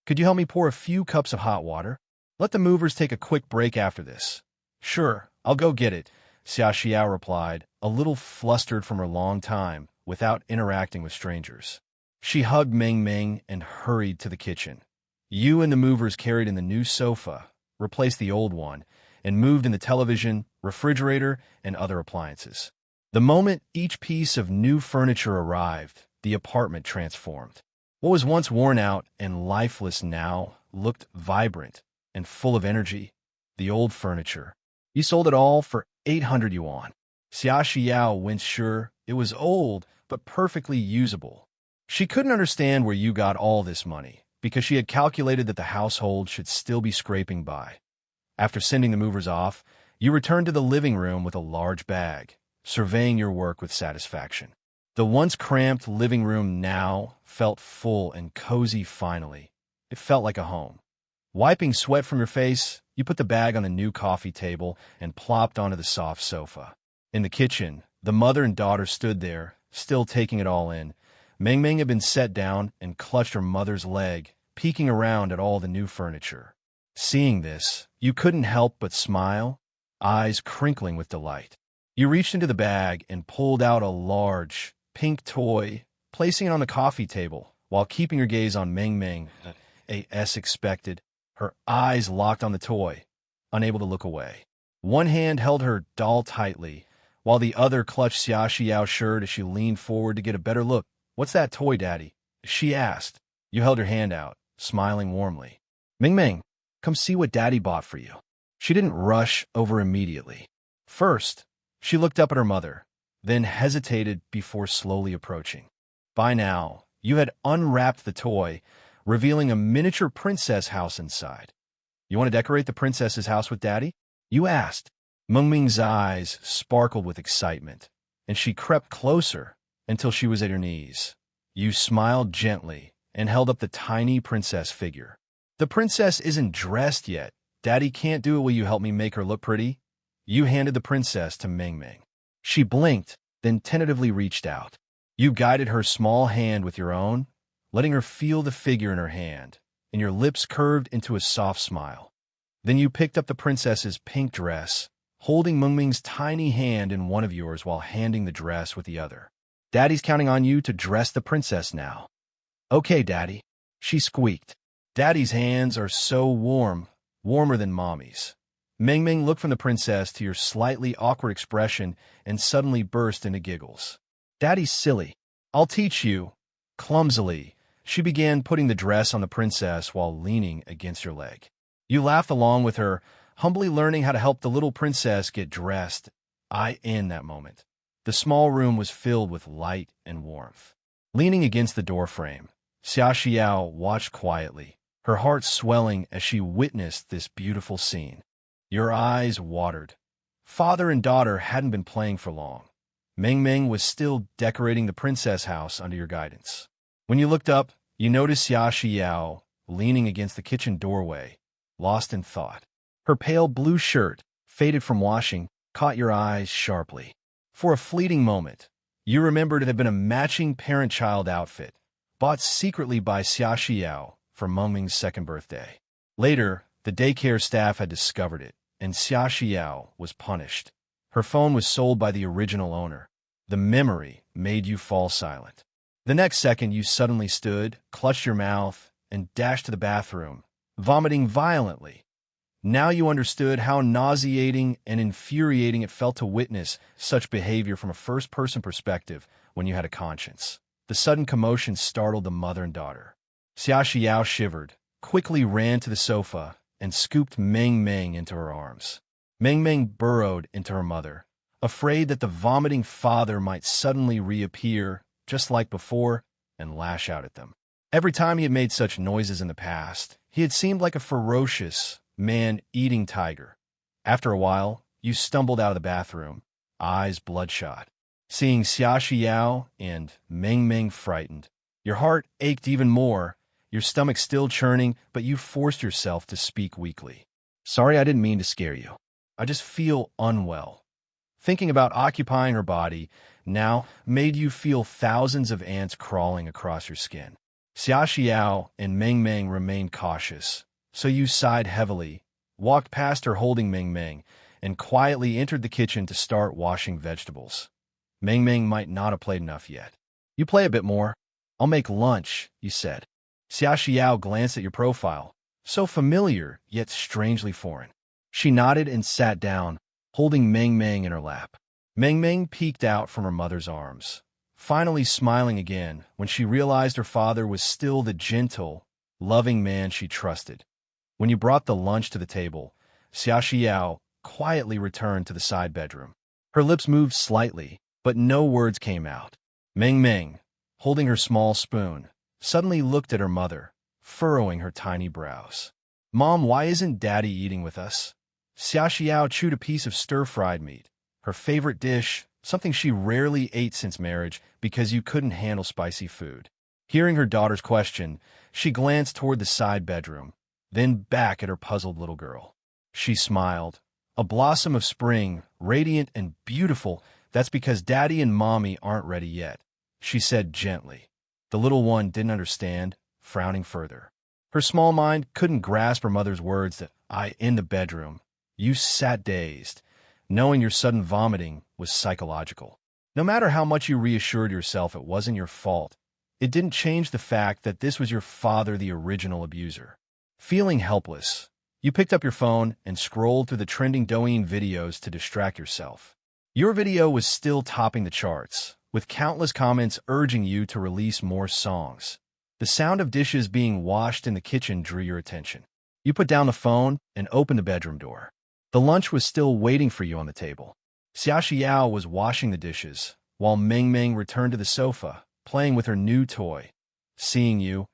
Could you help me pour a few cups of hot water? Let the movers take a quick break after this. Sure, I'll go get it, Xiaoxiao replied, a little flustered from her long time without interacting with strangers. She hugged Meng Meng and hurried to the kitchen. You and the movers carried in the new sofa, replaced the old one, and moved in the television, refrigerator, and other appliances. The moment each piece of new furniture arrived, the apartment transformed. What was once worn out and lifeless now looked vibrant and full of energy. The old furniture. You sold it all for 800 yuan. Xiaoxiao winced, sure, it was old, but perfectly usable. She couldn't understand where you got all this money, because she had calculated that the household should still be scraping by. After sending the movers off, you returned to the living room with a large bag, surveying your work with satisfaction. The once cramped living room now felt full and cozy finally. It felt like a home. Wiping sweat from your face, you put the bag on the new coffee table and plopped onto the soft sofa. In the kitchen, the mother and daughter stood there, still taking it all in. Meng Meng had been set down and clutched her mother's leg, peeking around at all the new furniture. Seeing this, you couldn't help but smile, eyes crinkling with delight. You reached into the bag and pulled out a large, pink toy, placing it on the coffee table, while keeping your gaze on Meng Meng, as expected, her eyes locked on the toy, unable to look away. One hand held her doll tightly, while the other clutched Xiaoxiao's shirt as she leaned forward to get a better look. "What's that toy, Daddy?" she asked. You held her hand out, smiling warmly. "Meng Meng, come see what Daddy bought for you." She didn't rush over immediately. First, she looked up at her mother, then hesitated before slowly approaching. By now, you had unwrapped the toy, revealing a miniature princess house inside. "You want to decorate the princess's house with Daddy?" you asked. Meng Meng's eyes sparkled with excitement, and she crept closer until she was at your knees. You smiled gently and held up the tiny princess figure. "The princess isn't dressed yet. Daddy can't do it. Will you help me make her look pretty?" You handed the princess to Meng Meng. She blinked, then tentatively reached out. You guided her small hand with your own, letting her feel the figure in her hand, and your lips curved into a soft smile. Then you picked up the princess's pink dress, holding Meng Meng's tiny hand in one of yours while handing the dress with the other. "Daddy's counting on you to dress the princess now." "Okay, Daddy," she squeaked. "Daddy's hands are so warm, warmer than Mommy's." Meng Meng looked from the princess to your slightly awkward expression and suddenly burst into giggles. "Daddy's silly. I'll teach you." Clumsily, she began putting the dress on the princess while leaning against your leg. You laughed along with her, humbly learning how to help the little princess get dressed. In that moment, the small room was filled with light and warmth. Leaning against the doorframe, Xiaoxiao watched quietly, her heart swelling as she witnessed this beautiful scene. Your eyes watered. Father and daughter hadn't been playing for long. Meng Meng was still decorating the princess house under your guidance. When you looked up, you noticed Xiaoxiao leaning against the kitchen doorway, lost in thought. Her pale blue shirt, faded from washing, caught your eyes sharply. For a fleeting moment, You remembered it had been a matching parent-child outfit, bought secretly by Xia Xiao for Mengmeng's second birthday. Later, the daycare staff had discovered it, and Xia Xiao was punished. Her phone was sold by the original owner. The memory made you fall silent. The next second, you suddenly stood, clutched your mouth, and dashed to the bathroom, vomiting violently. Now you understood how nauseating and infuriating it felt to witness such behavior from a first-person perspective when you had a conscience. The sudden commotion startled the mother and daughter. Xia Xiao shivered, quickly ran to the sofa, and scooped Meng into her arms. Meng burrowed into her mother, afraid that the vomiting father might suddenly reappear, just like before, and lash out at them. Every time he had made such noises in the past, he had seemed like a ferocious, man-eating tiger. After a while, you stumbled out of the bathroom, eyes bloodshot. Seeing Xia Xiao and Meng frightened, your heart ached even more, your stomach still churning, but you forced yourself to speak weakly. Sorry, I didn't mean to scare you. I just feel unwell. Thinking about occupying her body now made you feel thousands of ants crawling across your skin. Xia Xiao and Meng remained cautious, so you sighed heavily, walked past her holding Meng, and quietly entered the kitchen to start washing vegetables. Meng might not have played enough yet. You play a bit more. I'll make lunch, you said. Xia Xiao glanced at your profile, so familiar yet strangely foreign. She nodded and sat down, holding Meng in her lap. Meng peeked out from her mother's arms, finally smiling again when she realized her father was still the gentle, loving man she trusted. When you brought the lunch to the table, Xia Xiao quietly returned to the side bedroom. Her lips moved slightly, but no words came out. Meng, holding her small spoon, suddenly looked at her mother, furrowing her tiny brows. Mom, why isn't Daddy eating with us? Xia Xiao chewed a piece of stir-fried meat, her favorite dish, something she rarely ate since marriage because you couldn't handle spicy food. Hearing her daughter's question, she glanced toward the side bedroom, then back at her puzzled little girl. She smiled. A blossom of spring, radiant and beautiful. That's because Daddy and Mommy aren't ready yet, she said gently. The little one didn't understand, frowning further. Her small mind couldn't grasp her mother's words that in the bedroom. You sat dazed, knowing your sudden vomiting was psychological. No matter how much you reassured yourself it wasn't your fault, it didn't change the fact that this was your father, the original abuser. Feeling helpless, you picked up your phone and scrolled through the trending Douyin videos to distract yourself. Your video was still topping the charts, with countless comments urging you to release more songs. The sound of dishes being washed in the kitchen drew your attention. You put down the phone and opened the bedroom door. The lunch was still waiting for you on the table. Xia Xiao was washing the dishes, while Meng returned to the sofa, playing with her new toy. Seeing you,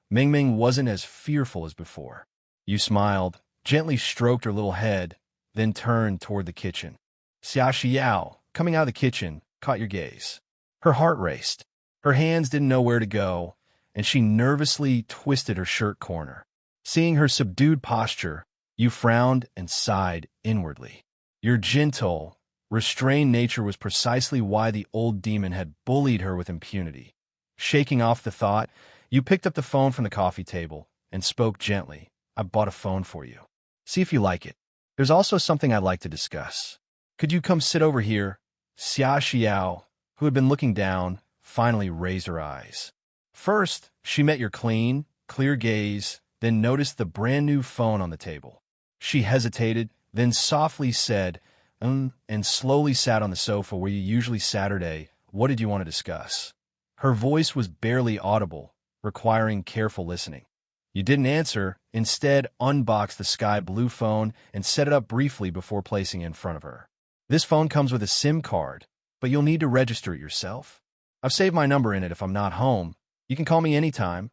Meng wasn't as fearful as before. You smiled, gently stroked her little head, then turned toward the kitchen. Xia Xiao, coming out of the kitchen, caught your gaze. Her heart raced. Her hands didn't know where to go, and she nervously twisted her shirt corner. Seeing her subdued posture, you frowned and sighed inwardly. Your gentle, restrained nature was precisely why the old demon had bullied her with impunity. Shaking off the thought, you picked up the phone from the coffee table and spoke gently. I bought a phone for you. See if you like it. There's also something I'd like to discuss. Could you come sit over here? Xia Xiao, who had been looking down, finally raised her eyes. First, she met your clean, clear gaze, then noticed the brand-new phone on the table. She hesitated, then softly said, and slowly sat on the sofa where you usually Saturday. What did you want to discuss? Her voice was barely audible, requiring careful listening. You didn't answer, instead unboxed the sky blue phone and set it up briefly before placing it in front of her. This phone comes with a SIM card, but you'll need to register it yourself. I've saved my number in it if I'm not home. You can call me anytime.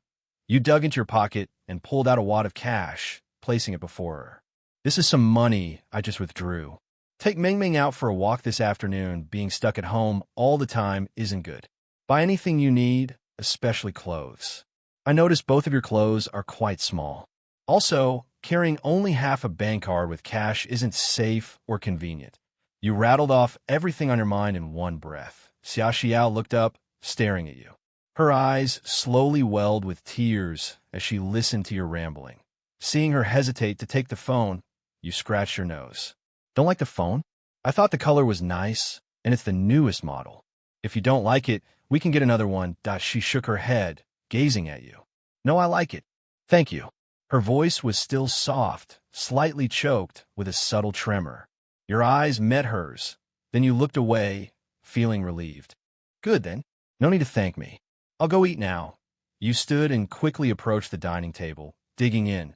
You dug into your pocket and pulled out a wad of cash, placing it before her. This is some money I just withdrew. Take Meng out for a walk this afternoon. Being stuck at home all the time isn't good. Buy anything you need, especially clothes. I noticed both of your clothes are quite small. Also, carrying only half a bank card with cash isn't safe or convenient. You rattled off everything on your mind in one breath. Xia Xiao looked up, staring at you. Her eyes slowly welled with tears as she listened to your rambling. Seeing her hesitate to take the phone, you scratched your nose. Don't like the phone? I thought the color was nice, and it's the newest model. If you don't like it, we can get another one. She shook her head, gazing at you. No, I like it. Thank you. Her voice was still soft, slightly choked with a subtle tremor. Your eyes met hers. Then you looked away, feeling relieved. Good then. No need to thank me. I'll go eat now. You stood and quickly approached the dining table, digging in.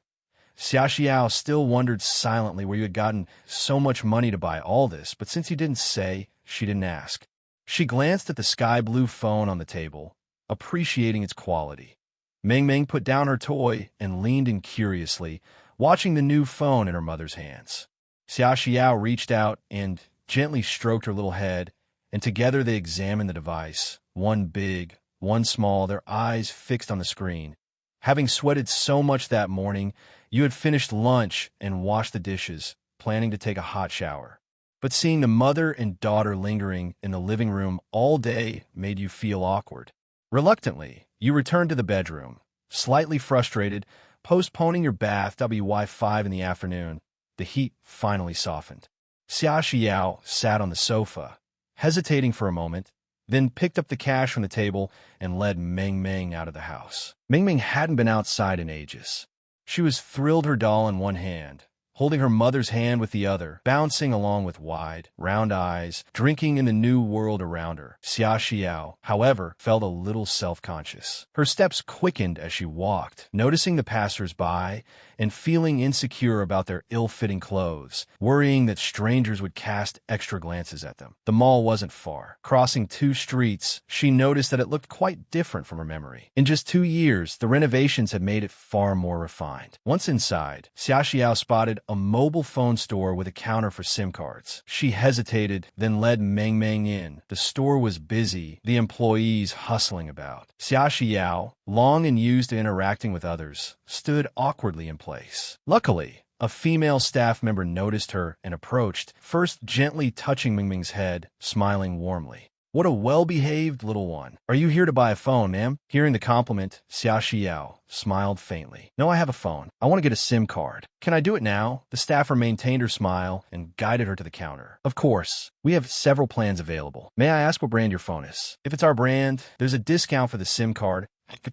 Xia Xiao still wondered silently where you had gotten so much money to buy all this, but since you didn't say, she didn't ask. She glanced at the sky-blue phone on the table, appreciating its quality. Meng Meng put down her toy and leaned in curiously, watching the new phone in her mother's hands. Xia Xiao reached out and gently stroked her little head, and together they examined the device, one big, one small, their eyes fixed on the screen. Having sweated so much that morning, you had finished lunch and washed the dishes, planning to take a hot shower. But seeing the mother and daughter lingering in the living room all day made you feel awkward. Reluctantly, you returned to the bedroom, slightly frustrated, postponing your bath WY5 in the afternoon. The heat finally softened. Xia Xiao sat on the sofa, hesitating for a moment, then picked up the cash from the table and led Meng Meng out of the house. Meng Meng hadn't been outside in ages. She was thrilled, her doll in one hand, holding her mother's hand with the other, bouncing along with wide, round eyes, drinking in the new world around her. Xia Xiao, however, felt a little self-conscious. Her steps quickened as she walked, noticing the passers-by and feeling insecure about their ill-fitting clothes, worrying that strangers would cast extra glances at them. The mall wasn't far. Crossing 2 streets, she noticed that it looked quite different from her memory. In just 2 years, the renovations had made it far more refined. Once inside, Xia Xiao spotted a mobile phone store with a counter for SIM cards. She hesitated, then led Meng Meng in. The store was busy, the employees hustling about. Xia Xiao, long and used to interacting with others, stood awkwardly in place. Luckily, a female staff member noticed her and approached, first gently touching Meng Meng's head, smiling warmly. What a well-behaved little one. Are you here to buy a phone, ma'am? Hearing the compliment, Xia Xiao smiled faintly. No, I have a phone. I want to get a SIM card. Can I do it now? The staffer maintained her smile and guided her to the counter. Of course. We have several plans available. May I ask what brand your phone is? If it's our brand, there's a discount for the SIM card.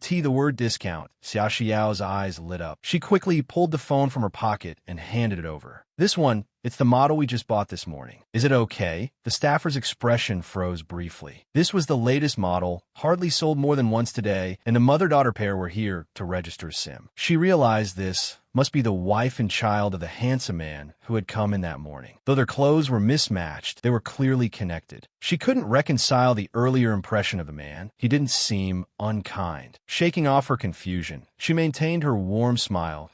The word discount. Xia Xiao's eyes lit up. She quickly pulled the phone from her pocket and handed it over. This one, it's the model we just bought this morning. Is it okay? The staffer's expression froze briefly. This was the latest model, hardly sold more than once today, and the mother-daughter pair were here to register SIM. She realized this must be the wife and child of the handsome man who had come in that morning. Though their clothes were mismatched, they were clearly connected. She couldn't reconcile the earlier impression of the man. He didn't seem unkind. Shaking off her confusion, she maintained her warm smile.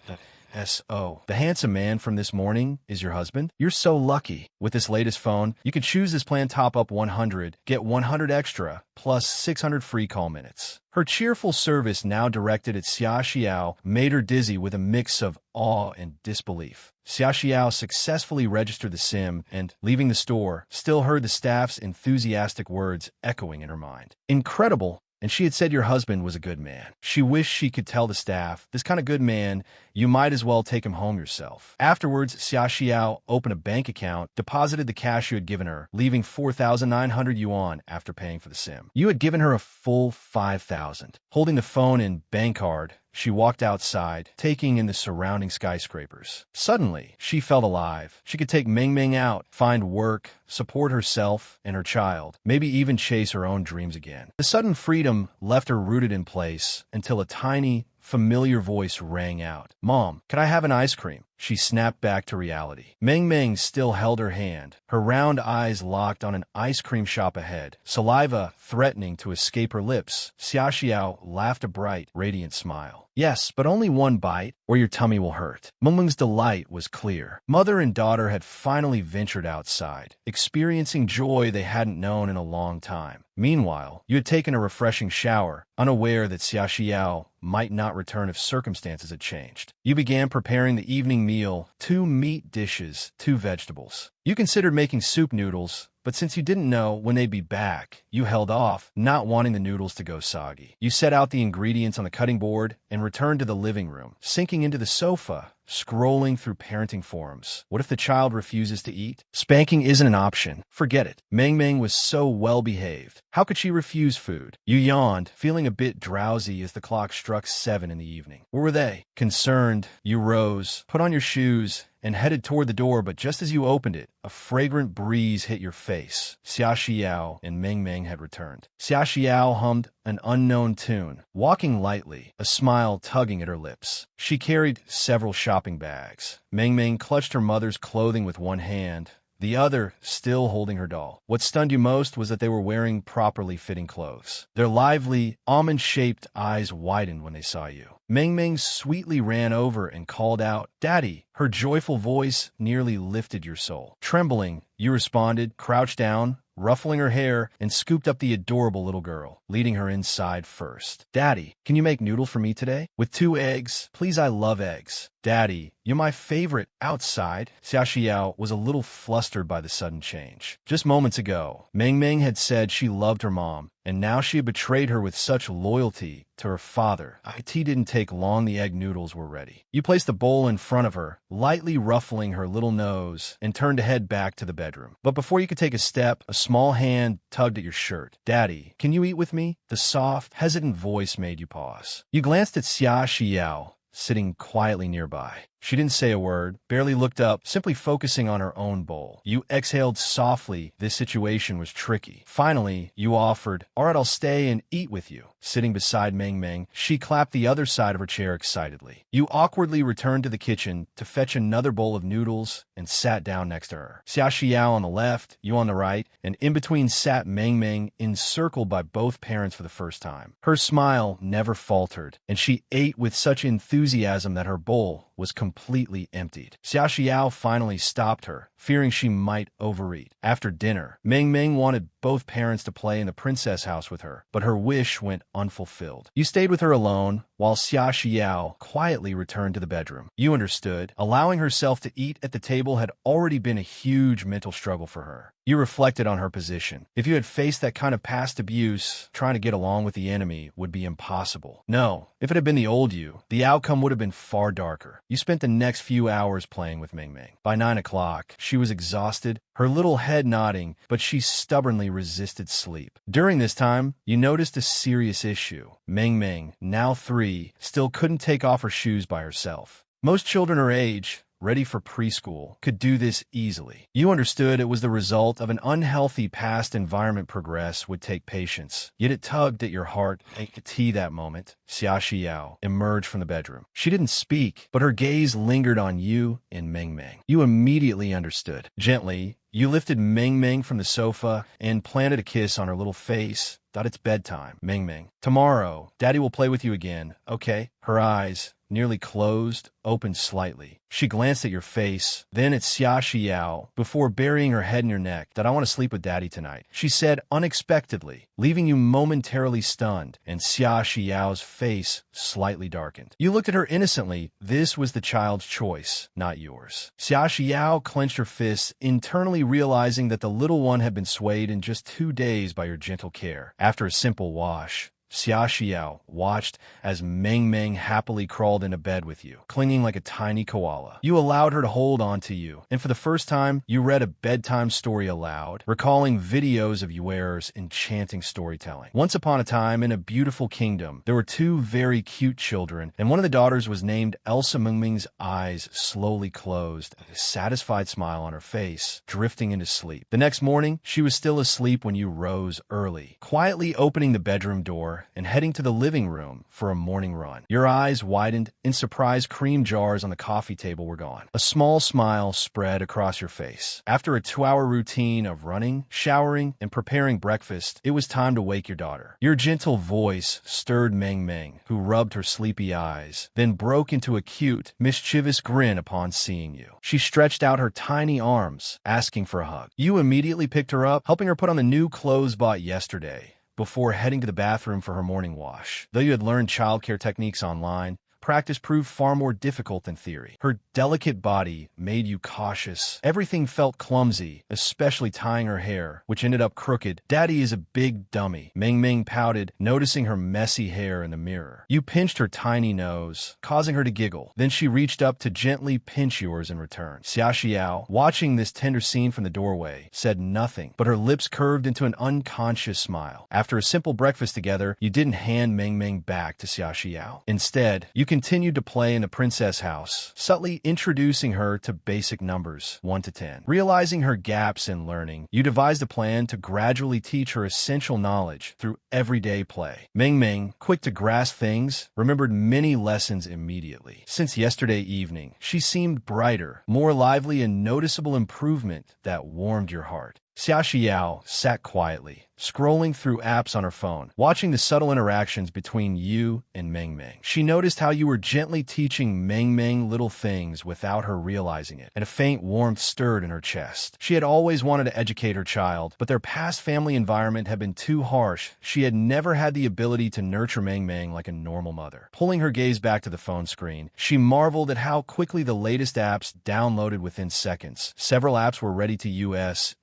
S.O. The handsome man from this morning is your husband? You're so lucky. With this latest phone, you can choose this plan top up 100, get 100 extra, plus 600 free call minutes. Her cheerful service, now directed at Xia Xiao, made her dizzy with a mix of awe and disbelief. Xia Xiao successfully registered the SIM and, leaving the store, still heard the staff's enthusiastic words echoing in her mind. Incredible! And she had said your husband was a good man. She wished she could tell the staff, this kind of good man, you might as well take him home yourself. Afterwards, Xia Xiao opened a bank account, deposited the cash you had given her, leaving 4,900 yuan after paying for the SIM. You had given her a full 5,000. Holding the phone and bank card, she walked outside, taking in the surrounding skyscrapers. Suddenly, she felt alive. She could take Meng Meng out, find work, support herself and her child, maybe even chase her own dreams again. The sudden freedom left her rooted in place until a tiny, familiar voice rang out. Mom, can I have an ice cream? She snapped back to reality. Meng Meng still held her hand, her round eyes locked on an ice cream shop ahead, saliva threatening to escape her lips. Xia Xiao laughed a bright, radiant smile. Yes, but only one bite, or your tummy will hurt. Meng Meng's delight was clear. Mother and daughter had finally ventured outside, experiencing joy they hadn't known in a long time. Meanwhile, you had taken a refreshing shower, unaware that Xia Xiao might not return if circumstances had changed. You began preparing the evening meal, 2 meat dishes, 2 vegetables. You considered making soup noodles, but since you didn't know when they'd be back, you held off, not wanting the noodles to go soggy. You set out the ingredients on the cutting board and returned to the living room, sinking into the sofa, scrolling through parenting forums. What if the child refuses to eat? Spanking isn't an option. Forget it. Meng Meng was so well behaved. How could she refuse food? You yawned, feeling a bit drowsy as the clock struck 7 in the evening. Where were they? Concerned, you rose, put on your shoes, and headed toward the door, but just as you opened it, a fragrant breeze hit your face. Xia Xiao and Meng Meng had returned. Xia Xiao hummed an unknown tune, walking lightly, a smile tugging at her lips. She carried several shopping bags. Meng Meng clutched her mother's clothing with one hand, the other still holding her doll. What stunned you most was that they were wearing properly fitting clothes. Their lively, almond-shaped eyes widened when they saw you. Meng Meng sweetly ran over and called out, "Daddy!" Her joyful voice nearly lifted your soul. Trembling, you responded, crouched down, ruffling her hair, and scooped up the adorable little girl, leading her inside first. "Daddy, can you make noodle for me today? With 2 eggs? Please, I love eggs." "Daddy, you're my favorite outside." Xia Xiao was a little flustered by the sudden change. Just moments ago, Meng Meng had said she loved her mom, and now she had betrayed her with such loyalty to her father. It didn't take long, the egg noodles were ready. You placed the bowl in front of her, lightly ruffling her little nose, and turned to head back to the bedroom. But before you could take a step, a small hand tugged at your shirt. "Daddy, can you eat with me?" The soft, hesitant voice made you pause. You glanced at Xia Xiao, sitting quietly nearby. She didn't say a word, barely looked up, simply focusing on her own bowl. You exhaled softly. This situation was tricky. Finally, you offered, "All right, I'll stay and eat with you." Sitting beside Meng Meng, she clapped the other side of her chair excitedly. You awkwardly returned to the kitchen to fetch another bowl of noodles and sat down next to her. Xia Xiao on the left, you on the right, and in between sat Meng Meng, encircled by both parents for the first time. Her smile never faltered, and she ate with such enthusiasm that her bowl was completely emptied. Xia Xiao finally stopped her, fearing she might overeat. After dinner, Meng Meng wanted both parents to play in the princess house with her, but her wish went unfulfilled. You stayed with her alone, while Xia Xiao quietly returned to the bedroom. You understood. Allowing herself to eat at the table had already been a huge mental struggle for her. You reflected on her position. If you had faced that kind of past abuse, trying to get along with the enemy would be impossible. No, if it had been the old you, the outcome would have been far darker. You spent the next few hours playing with Meng Meng. By 9 o'clock, she was exhausted, her little head nodding, but she stubbornly resisted sleep. During this time, you noticed a serious issue. Meng Meng, now 3, still couldn't take off her shoes by herself. Most children her age, ready for preschool, could do this easily. You understood it was the result of an unhealthy past environment. Progress would take patience. Yet it tugged at your heart. At tea that moment, Xia Xiao emerged from the bedroom. She didn't speak, but her gaze lingered on you and Meng Meng. You immediately understood. Gently, you lifted Meng Meng from the sofa and planted a kiss on her little face. "It's bedtime, Meng Meng. Tomorrow, Daddy will play with you again, okay?" Her eyes, nearly closed, opened slightly. She glanced at your face, then at Xia Xiao, before burying her head in your neck. "I want to sleep with Daddy tonight," she said unexpectedly, leaving you momentarily stunned, and Xia Xiao's face slightly darkened. You looked at her innocently. This was the child's choice, not yours. Xia Xiao clenched her fists, internally realizing that the little one had been swayed in just 2 days by your gentle care. After a simple wash, Xia Xiao watched as Meng Meng happily crawled into bed with you, clinging like a tiny koala. You allowed her to hold on to you, and for the first time, you read a bedtime story aloud, recalling videos of Yuer's enchanting storytelling. Once upon a time, in a beautiful kingdom, there were 2 very cute children, and one of the daughters was named Elsa. Meng Meng's eyes slowly closed, a satisfied smile on her face, drifting into sleep. The next morning, she was still asleep when you rose early, quietly opening the bedroom door and heading to the living room for a morning run. Your eyes widened. In surprise, cream jars on the coffee table were gone. A small smile spread across your face. After a 2-hour routine of running, showering, and preparing breakfast, it was time to wake your daughter. Your gentle voice stirred Meng Meng, who rubbed her sleepy eyes, then broke into a cute, mischievous grin upon seeing you. She stretched out her tiny arms, asking for a hug. You immediately picked her up, helping her put on the new clothes bought yesterday, before heading to the bathroom for her morning wash. Though you had learned childcare techniques online, practice proved far more difficult than theory. Her delicate body made you cautious. Everything felt clumsy, especially tying her hair, which ended up crooked. Daddy is a big dummy. Ming Ming pouted, noticing her messy hair in the mirror. You pinched her tiny nose, causing her to giggle. Then she reached up to gently pinch yours in return. Xia Xiao, watching this tender scene from the doorway, said nothing, but her lips curved into an unconscious smile. After a simple breakfast together, you didn't hand Ming Ming back to Xia Xiao. Instead, you continued to play in the princess house, subtly introducing her to basic numbers, 1 to 10. Realizing her gaps in learning, you devised a plan to gradually teach her essential knowledge through everyday play. Ming Ming, quick to grasp things, remembered many lessons immediately. Since yesterday evening, she seemed brighter, more lively, and noticeable improvement that warmed your heart. Xia Xiao sat quietly, scrolling through apps on her phone, watching the subtle interactions between you and Ming Ming. She noticed how you were gently teaching Ming Ming little things without her realizing it, and a faint warmth stirred in her chest. She had always wanted to educate her child, but their past family environment had been too harsh. She had never had the ability to nurture Ming Ming like a normal mother. Pulling her gaze back to the phone screen, she marveled at how quickly the latest apps downloaded within seconds. Several apps were ready to use.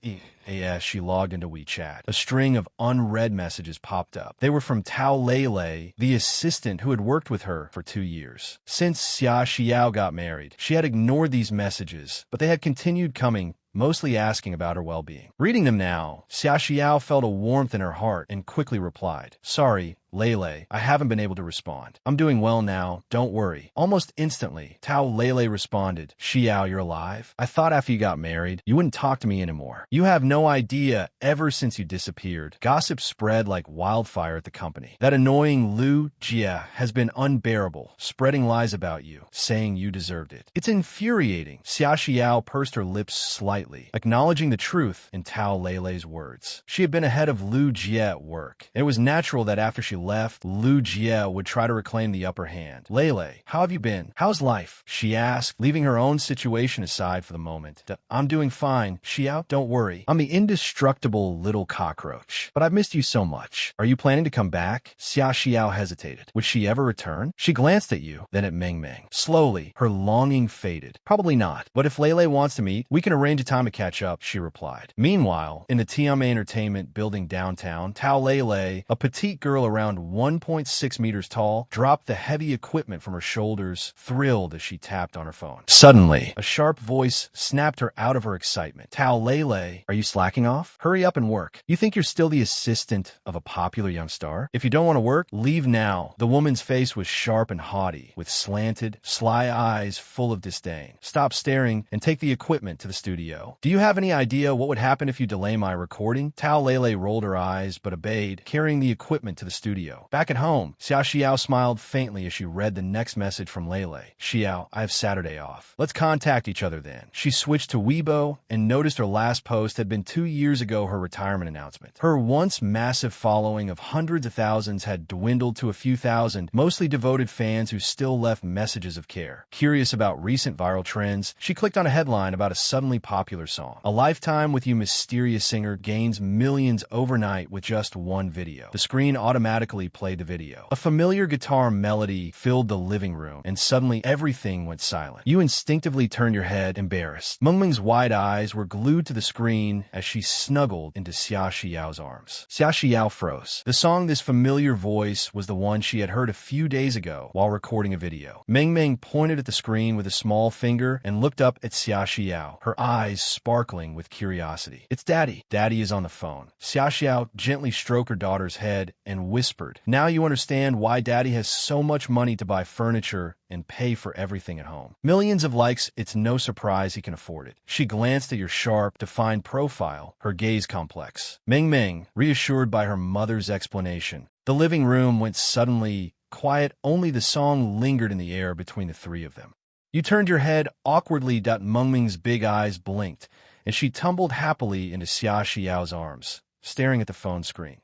As she logged into WeChat, a string of unread messages popped up. They were from Tao Lei, the assistant who had worked with her for 2 years. Since Xia Xiao got married, she had ignored these messages, but they had continued coming, mostly asking about her well-being. Reading them now, Xia Xiao felt a warmth in her heart and quickly replied, "Sorry, Lele, I haven't been able to respond. I'm doing well now, don't worry." Almost instantly, Tao Lele responded, "Xiao, you're alive? I thought after you got married, you wouldn't talk to me anymore. You have no idea, ever since you disappeared, gossip spread like wildfire at the company. That annoying Lu Jia has been unbearable, spreading lies about you, saying you deserved it. It's infuriating." Xia Xiao pursed her lips slightly, acknowledging the truth in Tao Lele's words. She had been ahead of Lu Jia at work. It was natural that after she left, Lu Jia would try to reclaim the upper hand. "Lele, how have you been? How's life?" she asked, leaving her own situation aside for the moment. "I'm doing fine, Xiao, don't worry. I'm the indestructible little cockroach. But I've missed you so much. Are you planning to come back?" Xia Xiao hesitated. Would she ever return? She glanced at you, then at Ming Ming. Slowly, her longing faded. "Probably not, but if Lele wants to meet, we can arrange a time to catch up," she replied. Meanwhile, in the Tiame Entertainment building downtown, Tao Lele, a petite girl around 1.6 meters tall, dropped the heavy equipment from her shoulders, thrilled as she tapped on her phone. Suddenly, a sharp voice snapped her out of her excitement. "Tao Lele, are you slacking off? Hurry up and work. You think you're still the assistant of a popular young star? If you don't want to work, leave now." The woman's face was sharp and haughty, with slanted, sly eyes full of disdain. "Stop staring and take the equipment to the studio. Do you have any idea what would happen if you delay my recording?" Tao Lele rolled her eyes, but obeyed, carrying the equipment to the studio. Back at home, Xia Xiao smiled faintly as she read the next message from Lele. "Xiao, I have Saturday off. Let's contact each other then." She switched to Weibo and noticed her last post had been 2 years ago, her retirement announcement. Her once massive following of hundreds of thousands had dwindled to a few thousand, mostly devoted fans who still left messages of care. Curious about recent viral trends, she clicked on a headline about a suddenly popular song. "A Lifetime with You Mysterious Singer gains millions overnight with just one video." The screen automatically played the video. A familiar guitar melody filled the living room, and suddenly everything went silent. You instinctively turned your head, embarrassed. Ming Ming's wide eyes were glued to the screen as she snuggled into Xia Xiao's arms. Xia Xiao froze. The song, this familiar voice, was the one she had heard a few days ago while recording a video. Ming Ming pointed at the screen with a small finger and looked up at Xia Xiao, her eyes sparkling with curiosity. "It's Daddy. Daddy is on the phone." Xia Xiao gently stroked her daughter's head and whispered, "Now you understand why Daddy has so much money to buy furniture and pay for everything at home. Millions of likes, it's no surprise he can afford it." She glanced at your sharp, defined profile, her gaze complex. Ming Ming, reassured by her mother's explanation. The living room went suddenly quiet, only the song lingered in the air between the three of them. You turned your head awkwardly. Ming Ming's big eyes blinked, and she tumbled happily into Xia Xiao's arms, staring at the phone screen.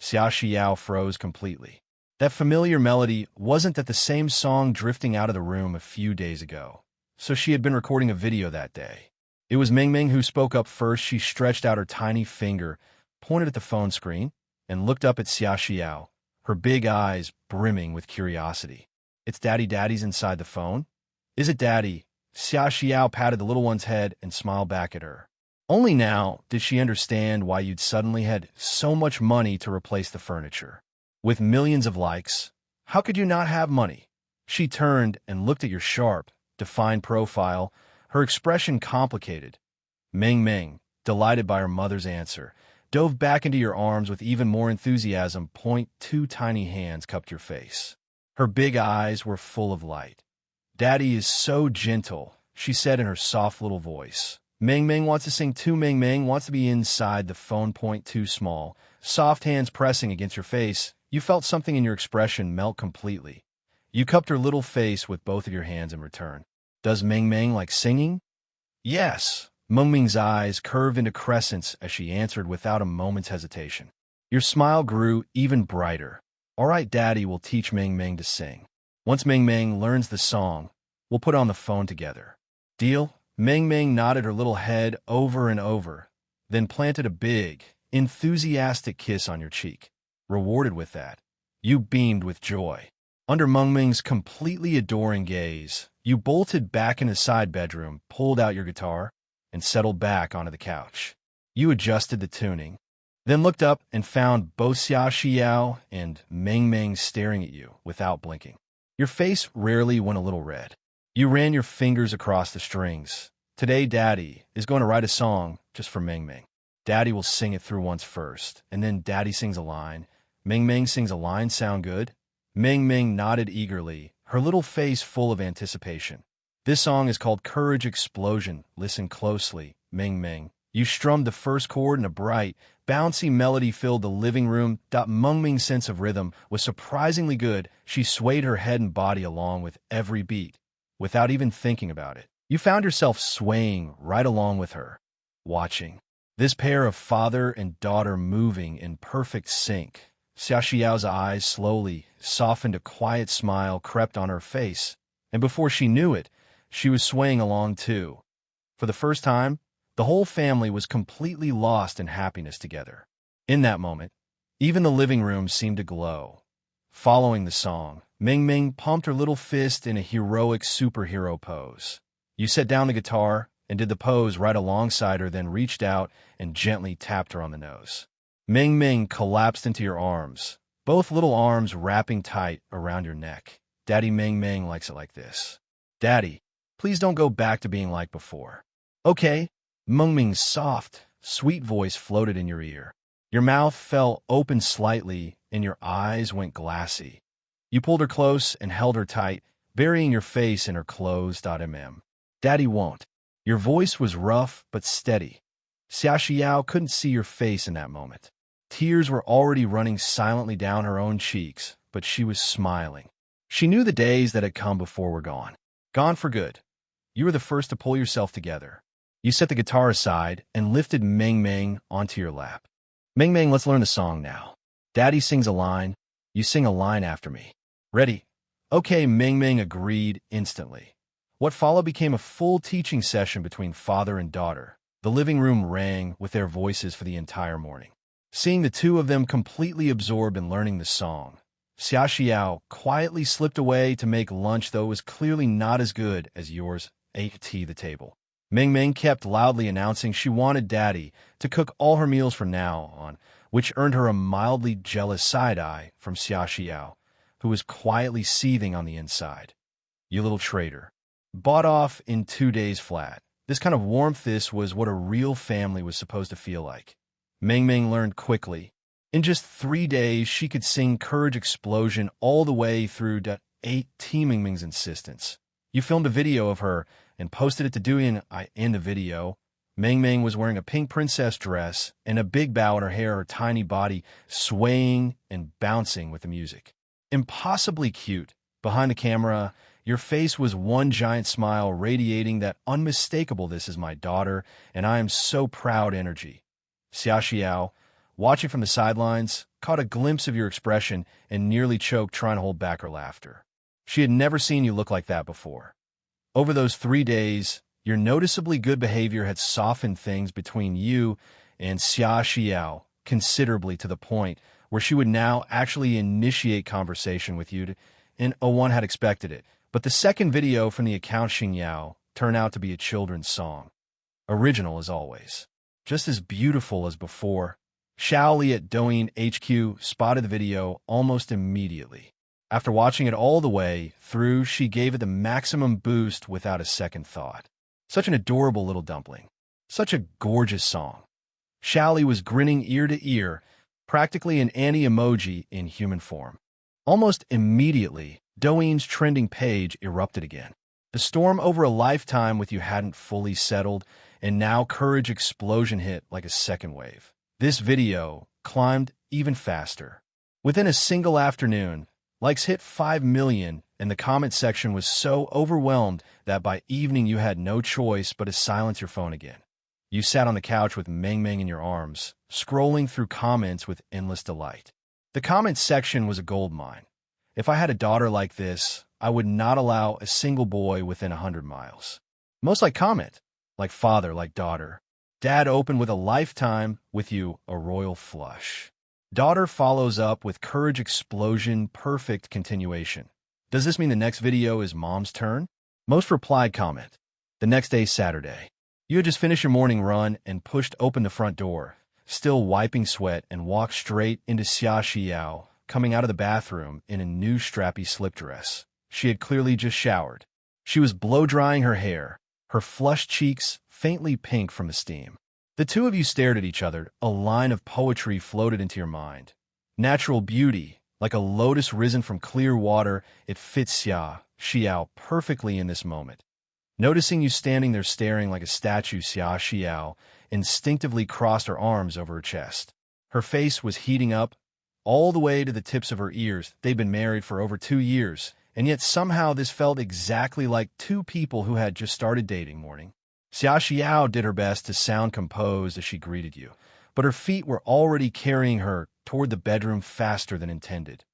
Xia Xiao froze completely. That familiar melody wasn't that the same song drifting out of the room a few days ago. So she had been recording a video that day. It was Ming Ming who spoke up first. She stretched out her tiny finger, pointed at the phone screen, and looked up at Xia Xiao, her big eyes brimming with curiosity. It's Daddy's inside the phone? Is it Daddy? Xia Xiao patted the little one's head and smiled back at her. Only now did she understand why you'd suddenly had so much money to replace the furniture. With millions of likes, how could you not have money? She turned and looked at your sharp, defined profile, her expression complicated. Meng Meng, delighted by her mother's answer, dove back into your arms with even more enthusiasm. Two tiny hands cupped your face. Her big eyes were full of light. Daddy is so gentle, she said in her soft little voice. Meng Meng wants to sing too. Meng Meng wants to be inside the phone. Too small. Soft hands pressing against your face, you felt something in your expression melt completely. You cupped her little face with both of your hands in return. Does Meng Meng like singing? Yes. Meng Meng's eyes curved into crescents as she answered without a moment's hesitation. Your smile grew even brighter. All right, Daddy will teach Meng Meng to sing. Once Meng Meng learns the song, we'll put on the phone together. Deal? Meng Meng nodded her little head over and over, then planted a big, enthusiastic kiss on your cheek. Rewarded with that, you beamed with joy. Under Meng Meng's completely adoring gaze, you bolted back in the side bedroom, pulled out your guitar, and settled back onto the couch. You adjusted the tuning, then looked up and found both Xia Xiao and Meng Meng staring at you without blinking. Your face rarely went a little red. You ran your fingers across the strings. Today, Daddy is going to write a song just for Meng Meng. Daddy will sing it through once first, and then Daddy sings a line. Meng Meng sings a line. Sound good? Meng Meng nodded eagerly, her little face full of anticipation. This song is called Courage Explosion. Listen closely, Meng Meng. You strummed the first chord and a bright, bouncy melody filled the living room. Meng Meng's sense of rhythm was surprisingly good. She swayed her head and body along with every beat, without even thinking about it. You found yourself swaying right along with her, watching. This pair of father and daughter moving in perfect sync. Xia Xiao's eyes slowly softened, a quiet smile crept on her face, and before she knew it, she was swaying along too. For the first time, the whole family was completely lost in happiness together. In that moment, even the living room seemed to glow. Following the song, Meng Meng pumped her little fist in a heroic superhero pose. You set down the guitar and did the pose right alongside her, then reached out and gently tapped her on the nose. Meng Meng collapsed into your arms, both little arms wrapping tight around your neck. Daddy, Meng Meng likes it like this. Daddy, please don't go back to being like before. Okay. Meng Meng's soft, sweet voice floated in your ear. Your mouth fell open slightly and your eyes went glassy. You pulled her close and held her tight, burying your face in her closed. Daddy won't. Your voice was rough but steady. Xia Xiao couldn't see your face in that moment. Tears were already running silently down her own cheeks, but she was smiling. She knew the days that had come before were gone. Gone for good. You were the first to pull yourself together. You set the guitar aside and lifted Meng Meng onto your lap. Meng Meng, let's learn the song now. Daddy sings a line. You sing a line after me. Ready? Okay, Meng Meng agreed instantly. What followed became a full teaching session between father and daughter. The living room rang with their voices for the entire morning. Seeing the two of them completely absorbed in learning the song, Xia Xiao quietly slipped away to make lunch, though it was clearly not as good as yours. At the table, Meng Meng kept loudly announcing she wanted Daddy to cook all her meals from now on, which earned her a mildly jealous side-eye from Xia Xiao, who was quietly seething on the inside. You little traitor. Bought off in 2 days flat. This kind of warmth, this was what a real family was supposed to feel like. Meng Meng learned quickly. In just 3 days, she could sing Courage Explosion all the way through to 8 Meng Meng's insistence. You filmed a video of her and posted it to Douyin. In the video, Meng Meng was wearing a pink princess dress and a big bow in her hair, her tiny body swaying and bouncing with the music. Impossibly cute. Behind the camera, your face was one giant smile radiating that unmistakable "this is my daughter, and I am so proud" energy. Xia Xiao, watching from the sidelines, caught a glimpse of your expression and nearly choked, trying to hold back her laughter. She had never seen you look like that before. Over those 3 days, your noticeably good behavior had softened things between you and Xia Xiao considerably, to the point where she would now actually initiate conversation with you and one had expected it. But the second video from the account Xingyao turned out to be a children's song. Original as always. Just as beautiful as before. Xiaoli at Douyin HQ spotted the video almost immediately. After watching it all the way through, she gave it the maximum boost without a second thought. Such an adorable little dumpling. Such a gorgeous song. Xiaoli was grinning ear to ear, practically an anti-emoji in human form. Almost immediately, Douyin's trending page erupted again. The storm over a lifetime with you hadn't fully settled, and now courage explosion hit like a second wave. This video climbed even faster. Within a single afternoon, likes hit 5 million, and the comment section was so overwhelmed that by evening you had no choice but to silence your phone again. You sat on the couch with Meng Meng in your arms, scrolling through comments with endless delight. The comment section was a goldmine. If I had a daughter like this, I would not allow a single boy within 100 miles. Most like comment, like father, like daughter. Dad opened with a lifetime, with you a royal flush. Daughter follows up with courage explosion, perfect continuation. Does this mean the next video is mom's turn? Most replied comment. The next day, Saturday. You had just finished your morning run and pushed open the front door, still wiping sweat, and walked straight into Xia Xiao, coming out of the bathroom in a new strappy slip dress. She had clearly just showered. She was blow-drying her hair, her flushed cheeks faintly pink from the steam. The two of you stared at each other. A line of poetry floated into your mind. Natural beauty, like a lotus risen from clear water, it fits Xia Xiao perfectly in this moment. Noticing you standing there staring like a statue, Xia Xiao instinctively crossed her arms over her chest. Her face was heating up, all the way to the tips of her ears. They'd been married for over 2 years, and yet somehow this felt exactly like two people who had just started dating morning. Xia Xiao did her best to sound composed as she greeted you, but her feet were already carrying her toward the bedroom faster than intended.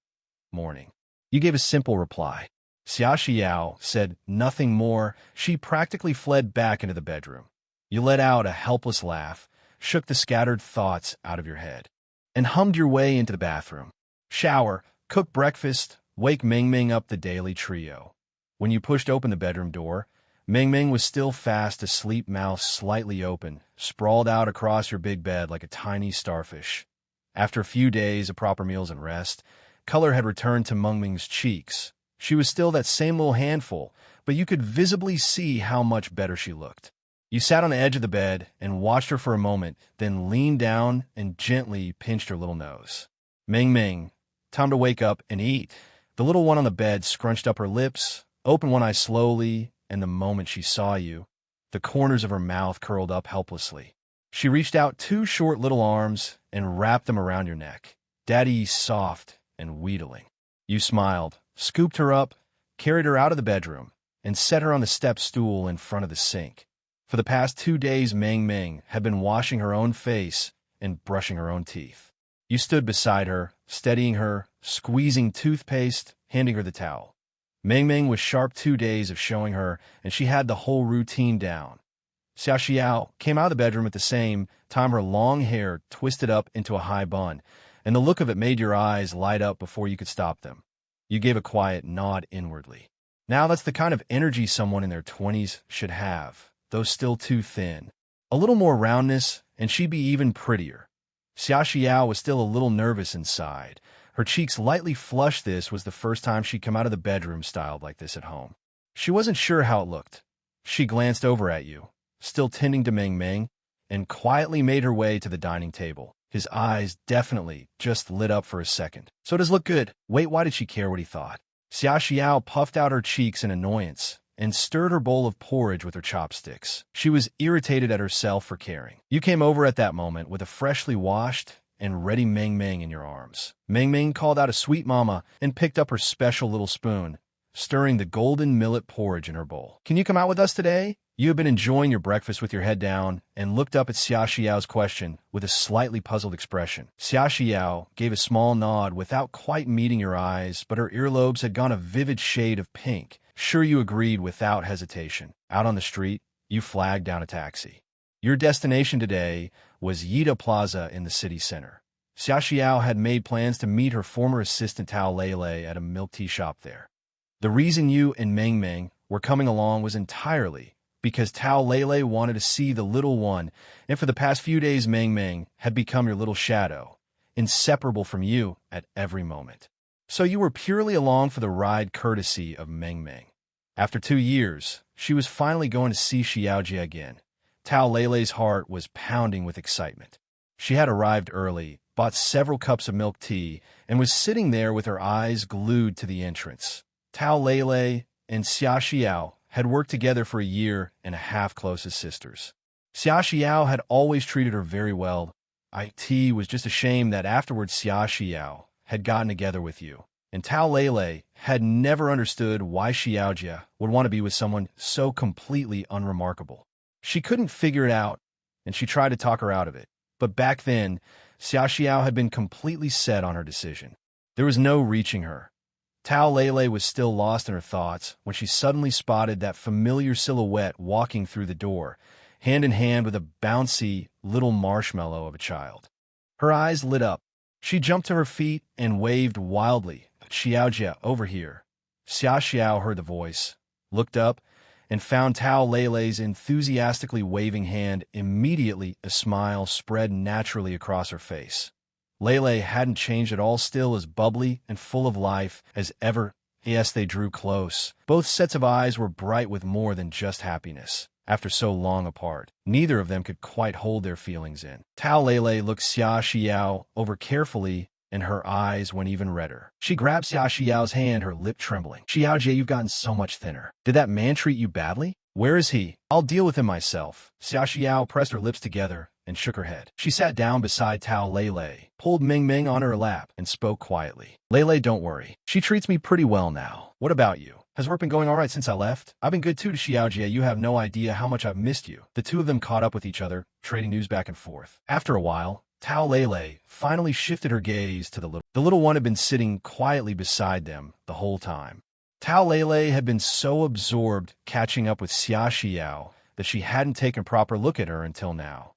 Morning. You gave a simple reply. Xia Xiao said nothing more. She practically fled back into the bedroom. You let out a helpless laugh, shook the scattered thoughts out of your head, and hummed your way into the bathroom. Shower, cook breakfast, wake Meng Meng up, the daily trio. When you pushed open the bedroom door, Meng Meng was still fast asleep, mouth slightly open, sprawled out across your big bed like a tiny starfish. After a few days of proper meals and rest, color had returned to Meng Meng's cheeks. She was still that same little handful, but you could visibly see how much better she looked. You sat on the edge of the bed and watched her for a moment, then leaned down and gently pinched her little nose. Meng Meng, time to wake up and eat. The little one on the bed scrunched up her lips, opened one eye slowly, and the moment she saw you, the corners of her mouth curled up helplessly. She reached out 2 short little arms and wrapped them around your neck. Daddy, soft and wheedling. You smiled, scooped her up, carried her out of the bedroom, and set her on the step stool in front of the sink. For the past 2 days, Meng Meng had been washing her own face and brushing her own teeth. You stood beside her, steadying her, squeezing toothpaste, handing her the towel. Meng Meng was sharp 2 days of showing her, and she had the whole routine down. Xia Xiao came out of the bedroom at the same time, her long hair twisted up into a high bun, and the look of it made your eyes light up before you could stop them. You gave a quiet nod inwardly. Now that's the kind of energy someone in their 20s should have, though still too thin. A little more roundness, and she'd be even prettier. Xia Xiao was still a little nervous inside. Her cheeks lightly flushed. This was the first time she'd come out of the bedroom styled like this at home. She wasn't sure how it looked. She glanced over at you, still tending to Meng Meng, and quietly made her way to the dining table. His eyes definitely just lit up for a second. So it does look good. Wait, why did she care what he thought? Xia Xiao puffed out her cheeks in annoyance and stirred her bowl of porridge with her chopsticks. She was irritated at herself for caring. You came over at that moment with a freshly washed and ready Meng Meng in your arms. Meng Meng called out a sweet mama and picked up her special little spoon, stirring the golden millet porridge in her bowl. Can you come out with us today? You had been enjoying your breakfast with your head down and looked up at Xia Xiao's question with a slightly puzzled expression. Xia Xiao gave a small nod without quite meeting your eyes, but her earlobes had gone a vivid shade of pink. Sure, you agreed without hesitation. Out on the street, you flagged down a taxi. Your destination today was Yida Plaza in the city center. Xia Xiao had made plans to meet her former assistant Tao Lele at a milk tea shop there. The reason you and Meng Meng were coming along was entirely because Tao Lele wanted to see the little one, and for the past few days Meng Meng had become your little shadow, inseparable from you at every moment. So you were purely along for the ride courtesy of Meng Meng. After 2 years, she was finally going to see Xiaojie again. Tao Lele's heart was pounding with excitement. She had arrived early, bought several cups of milk tea, and was sitting there with her eyes glued to the entrance. Tao Lele and Xia Xiao had worked together for 1.5 years close as sisters. Xia Xiao had always treated her very well. It was just a shame that afterwards Xia Xiao had gotten together with you, and Tao Lele had never understood why Xiaojie would want to be with someone so completely unremarkable. She couldn't figure it out, and she tried to talk her out of it. But back then, Xia Xiao had been completely set on her decision. There was no reaching her. Tao Lele was still lost in her thoughts when she suddenly spotted that familiar silhouette walking through the door, hand in hand with a bouncy little marshmallow of a child. Her eyes lit up. She jumped to her feet and waved wildly. Xiaojie, over here. Xia Xiao heard the voice, looked up, and found Tao Lele's enthusiastically waving hand. Immediately, a smile spread naturally across her face. Lele hadn't changed at all, still as bubbly and full of life as ever. Yes, they drew close. Both sets of eyes were bright with more than just happiness. After so long apart, neither of them could quite hold their feelings in. Tao Lele looked Xia Xiao over carefully, and her eyes went even redder. She grabbed Xia Xiao's hand, her lip trembling. Xiaojie, you've gotten so much thinner. Did that man treat you badly? Where is he? I'll deal with him myself. Xia Xiao pressed her lips together and shook her head. She sat down beside Tao Lele, pulled Meng Meng on her lap, and spoke quietly. Lele, don't worry. She treats me pretty well now. What about you? Has work been going all right since I left? I've been good too to Xiaojie. You have no idea how much I've missed you. The two of them caught up with each other, trading news back and forth. After a while, Tao Lele finally shifted her gaze to the little. The little one had been sitting quietly beside them the whole time. Tao Lele had been so absorbed catching up with Xia Xiao that she hadn't taken a proper look at her until now.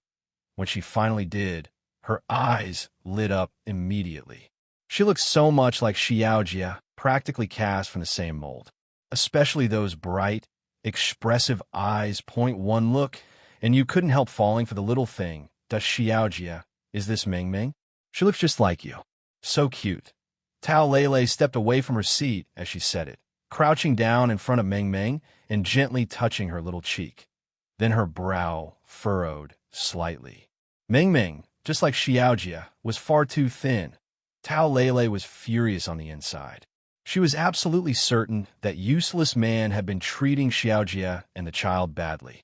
When she finally did, her eyes lit up immediately. She looked so much like Xiaojie, practically cast from the same mold. Especially those bright, expressive eyes. One look, and you couldn't help falling for the little thing. Does Xiaojie, is this Meng Meng? She looks just like you. So cute. Tao Lele stepped away from her seat as she said it, crouching down in front of Meng Meng and gently touching her little cheek. Then her brow furrowed slightly. Meng Meng, just like Xiaojie, was far too thin. Tao Lele was furious on the inside. She was absolutely certain that useless man had been treating Xiaojie and the child badly.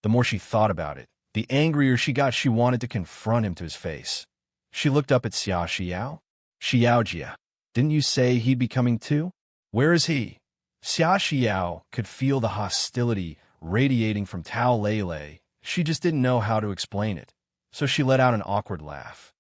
The more she thought about it, the angrier she got. She wanted to confront him to his face. She looked up at Xia Xiao. Xiaojie, didn't you say he'd be coming too? Where is he? Xia Xiao could feel the hostility radiating from Tao Lele. She just didn't know how to explain it, so she let out an awkward laugh.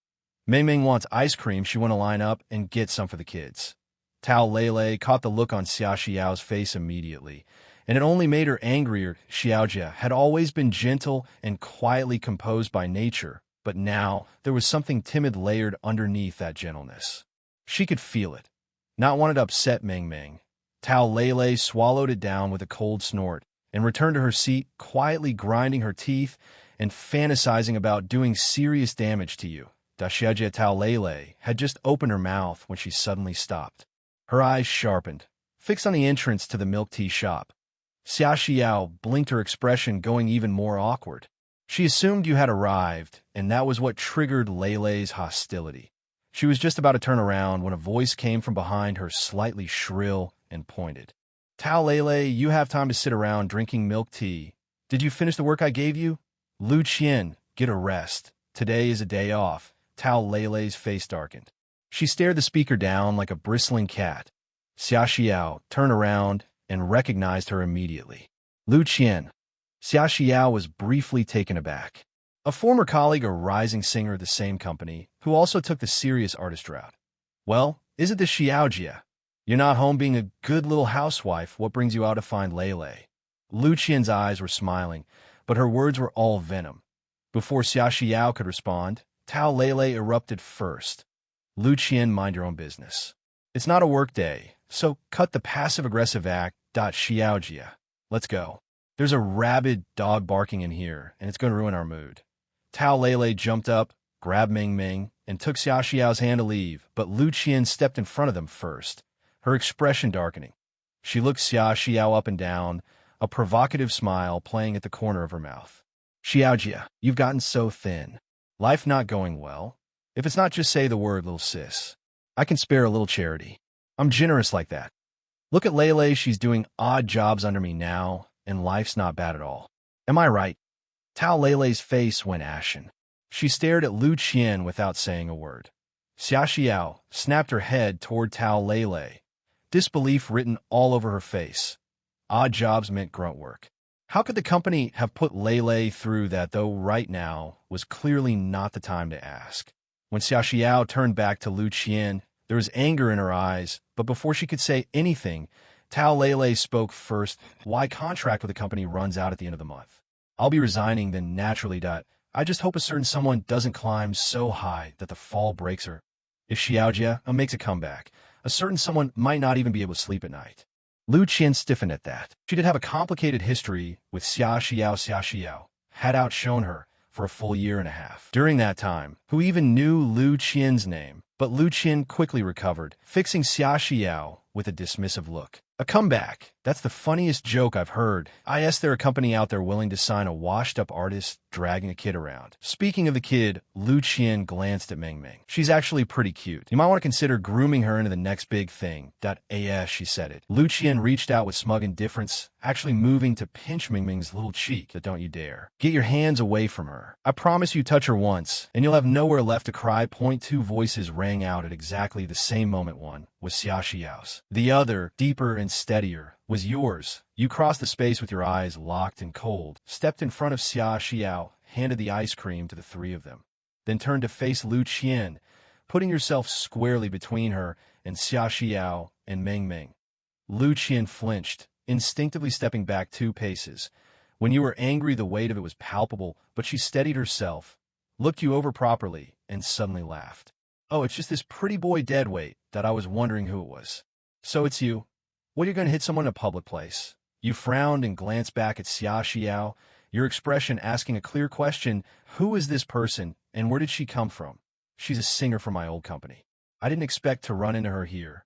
Meng Meng wants ice cream. She want to line up and get some for the kids. Tao Lele caught the look on Xia Xiao's face immediately, and it only made her angrier. Xiaojie had always been gentle and quietly composed by nature, but now there was something timid layered underneath that gentleness. She could feel it. Not wanting to upset Meng Meng, Tao Lele swallowed it down with a cold snort and returned to her seat, quietly grinding her teeth and fantasizing about doing serious damage to you. Xiaojie. Tao Lele had just opened her mouth when she suddenly stopped. Her eyes sharpened, fixed on the entrance to the milk tea shop. Xia Xiao blinked, her expression going even more awkward. She assumed you had arrived, and that was what triggered Lele's hostility. She was just about to turn around when a voice came from behind her, slightly shrill and pointed. Tao Lele, you have time to sit around drinking milk tea. Did you finish the work I gave you? Lu Qian, get a rest. Today is a day off. Tao Lele's face darkened. She stared the speaker down like a bristling cat. Xia Xiao turned around and recognized her immediately. Lu Qian. Xia Xiao was briefly taken aback. A former colleague, a rising singer at the same company, who also took the serious artist route. Well, is it the Xiaojie? You're not home being a good little housewife. What brings you out to find Lele? Lu Qian's eyes were smiling, but her words were all venom. Before Xia Xiao could respond, Tao Lele erupted first. Lu Qian, mind your own business. It's not a work day, so cut the passive-aggressive act. Xiaojia. Let's go. There's a rabid dog barking in here, and it's going to ruin our mood. Tao Lele jumped up, grabbed Ming Ming, and took Xia Xiao's hand to leave, but Lu Qian stepped in front of them first, her expression darkening. She looked Xia Xiao up and down, a provocative smile playing at the corner of her mouth. Xiaojia, you've gotten so thin. Life not going well? If it's not, just say the word, little sis. I can spare a little charity. I'm generous like that. Look at Lele, she's doing odd jobs under me now, and life's not bad at all. Am I right? Tao Lele's face went ashen. She stared at Lu Qian without saying a word. Xia Xiao snapped her head toward Tao Lele, disbelief written all over her face. Odd jobs meant grunt work. How could the company have put Lele through that, though right now was clearly not the time to ask? When Xia Xiao turned back to Lu Qian, there was anger in her eyes, but before she could say anything, Tao Lele spoke first. Why contract with the company runs out at the end of the month? I'll be resigning, then naturally. I just hope a certain someone doesn't climb so high that the fall breaks her. If Xiaojia makes a comeback, a certain someone might not even be able to sleep at night. Lu Qian stiffened at that. She did have a complicated history with Xia Xiao. Xia Xiao had outshone her for a full year and a half. During that time, who even knew Lu Qian's name? But Lu Qian quickly recovered, fixing Xia Xiao with a dismissive look. A comeback? That's the funniest joke I've heard. I guess there's a company out there willing to sign a washed-up artist dragging a kid around. Speaking of the kid, Lu Qian glanced at Ming Ming. She's actually pretty cute. You might want to consider grooming her into the next big thing. She said it. Lu Qian reached out with smug indifference, actually moving to pinch Ming Ming's little cheek. Don't you dare. Get your hands away from her. I promise you touch her once, and you'll have nowhere left to cry. Two voices rang out at exactly the same moment. One was Xia Xiao's. The other, deeper and steadier, was yours. You crossed the space with your eyes locked and cold, stepped in front of Xia Xiao, handed the ice cream to the three of them, then turned to face Lu Qian, putting yourself squarely between her and Xia Xiao and Ming Ming. Lu Qian flinched, instinctively stepping back 2 paces. When you were angry, the weight of it was palpable, but she steadied herself, looked you over properly, and suddenly laughed. Oh, it's just this pretty boy deadweight that I was wondering who it was. So it's you. What, you're going to hit someone in a public place? You frowned and glanced back at Xia Xiao, your expression asking a clear question. Who is this person, and where did she come from? She's a singer from my old company. I didn't expect to run into her here.